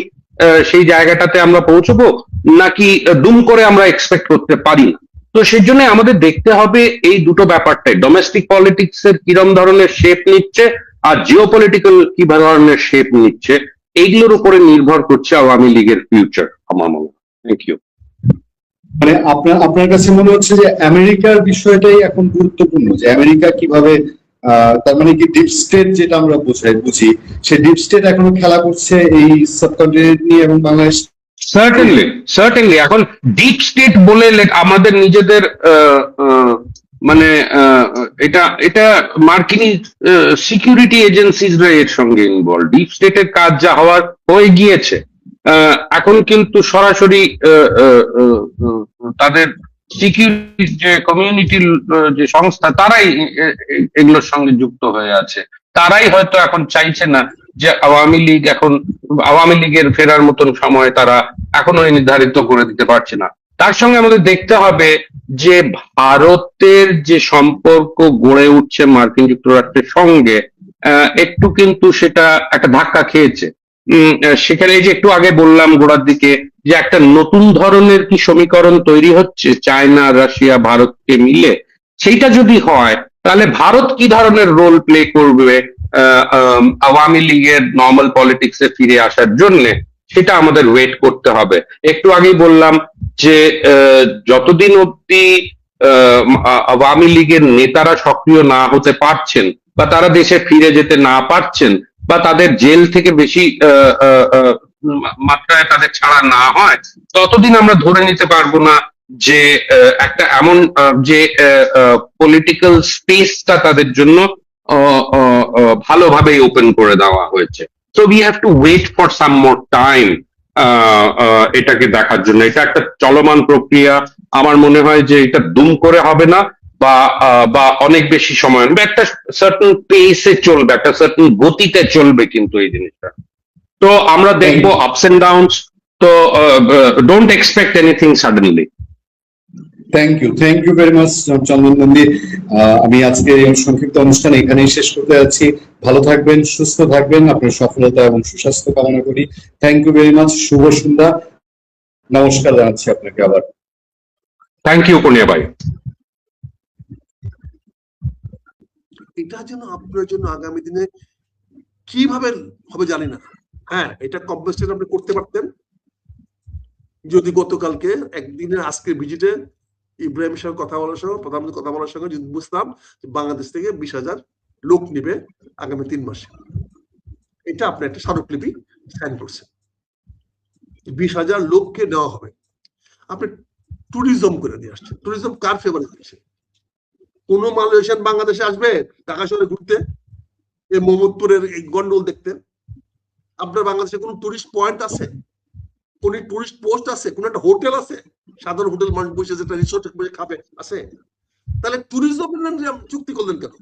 সেই জায়গাটাতে আমরা পৌঁছবো, নাকি দুম করে আমরা এক্সপেক্ট করতে পারি না? তো সেই জন্য আমাদের দেখতে হবে এই দুটো ব্যাপারটাই, ডোমেস্টিক পলিটিক্স এর কিরম ধরনের শেপ নিচ্ছে আর জিওপলিটিক্যাল কি ধরনের শেপ নিচ্ছে, এইগুলোর উপরে নির্ভর করছে আওয়ামী লীগের ফিউচার আমার মনে হয়। Thank you. মানে আপনার কাছে মনে হচ্ছে যে আমেরিকার বিষয়টাই এখন গুরুত্বপূর্ণ, যে আমেরিকা কিভাবে তার মানে কি ডিপ স্টেট যেটা আমরা বুঝি, সেই ডিপ স্টেট এখনো খেলা করছে এই সাবকন্টিনেন্ট নিয়ে এবং বাংলাদেশ। সার্টেনলি এখন ডিপ স্টেট বলে আমাদের নিজেদের মানে এটা মার্কিন সিকিউরিটি এজেন্সিজরা এর সঙ্গে ইনভলভ। ডিপ স্টেটের কাজ যা হওয়ার হয়ে গিয়েছে, এখন কিন্তু সরাসরি তাদের সিকিউরিটি যে কমিউনিটির যে সংস্থা, তারাই এগুলোর সঙ্গে যুক্ত হয়ে আছে। তারাই হয়তো এখন চাইছে না যে আওয়ামী লীগের ফেরার মতন সময় তারা এখনো নির্ধারিত করে দিতে পারছে না। তার সঙ্গে আমাদের দেখতে হবে যে ভারতের যে সম্পর্ক গড়ে উঠছে মার্কিন যুক্তরাষ্ট্রের সঙ্গে, একটু কিন্তু সেটা একটা ধাক্কা খেয়েছে। সেখানে যে একটু আগে বললাম গোড়ার দিকে যে একটা নতুন ধরনের কি সমীকরণ তৈরি হচ্ছে চায়না, রাশিয়া, ভারতকে মিলে, সেইটা যদি হয় তাহলে ভারত কি ধরনের রোল প্লে করবে আওয়ামী লীগের নর্মাল পলিটিক্সে ফিরে আসার জন্য, সেটা আমাদের ওয়েট করতে হবে। একটু আগেই বললাম যে যতদিন অব্দি আওয়ামী লীগের নেতারা সক্রিয় না হতে পারছেন, বা তারা দেশে ফিরে যেতে না পারছেন, বা তাদের জেল থেকে বেশি মাত্রায় তাদের ছাড়া না হয়, ততদিন আমরা ধরে নিতে পারবো না যে একটা এমন যে পলিটিক্যাল স্পেসটা তাদের জন্য ভালোভাবে ওপেন করে দেওয়া হয়েছে। So we have to wait for some more time এটাকে দেখার জন্য। এটা একটা চলমান প্রক্রিয়া। আমার মনে হয় যে এটা দুম করে হবে না, বা অনেক বেশি সময় নেবে, একটা সার্টেন পেসে চলবে, একটা সার্টেন গতিতে চলবে কিন্তু এই জিনিসটা। তো আমরা দেখবো আপস এন্ড ডাউনস। তো don't expect anything suddenly. Thank you very much Chandan Nandi. আমি আজকে এই সংক্ষিপ্ত অনুষ্ঠান এখানেই শেষ করতে যাচ্ছি। ভালো থাকবেন, সুস্থ থাকবেন, আপনার সফলতা এবং সুস্বাস্থ্য কামনা করি। Thank you very much. শুভ সন্ধ্যা, নমস্কার জানাচ্ছি আপনাকে আবার। থ্যাংক ইউ পুনিয়া ভাই। এটা যেন আপনার জন্য আগামী দিনে কিভাবে হবে জানি না। হ্যাঁ, এটা কম্পেনসেশন আপনি করতে পারতেন যদি গতকালকে একদিনের আজকের ভিজিটে ইব্রাহিম সাহেব কথা বলার সঙ্গে, প্রধানমন্ত্রী কথা বলার সঙ্গে যদি বুঝতাম যে বাংলাদেশ থেকে 20,000 লোক নিবে আগামী 3 মাসে। এটা আপনি একটা স্মারকলিপি সাইন করছেন, 20,000 লোককে নেওয়া হবে। আপনি ট্যুরিজম করে দিয়ে আসছেন। ট্যুরিজম কার ফেভারে দিচ্ছে? কোন মালয়েশিয়ান বাংলাদেশে আসবে ঢাকা শহরে ঘুরতে, এই মোহাম্মদপুরের এই গন্ডোল দেখতে? আপনার বাংলাদেশে কোন টুরিস্ট পয়েন্ট আছে? কোন টুরিস্ট পোস্ট আছে? কোন একটা হোটেল আছে? সাধারণ হোটেল মানুষ বসে যেটা রিসোর্টে বসে খাবে আছে? তাহলে ট্যুরিজম চুক্তি করলেন কেন?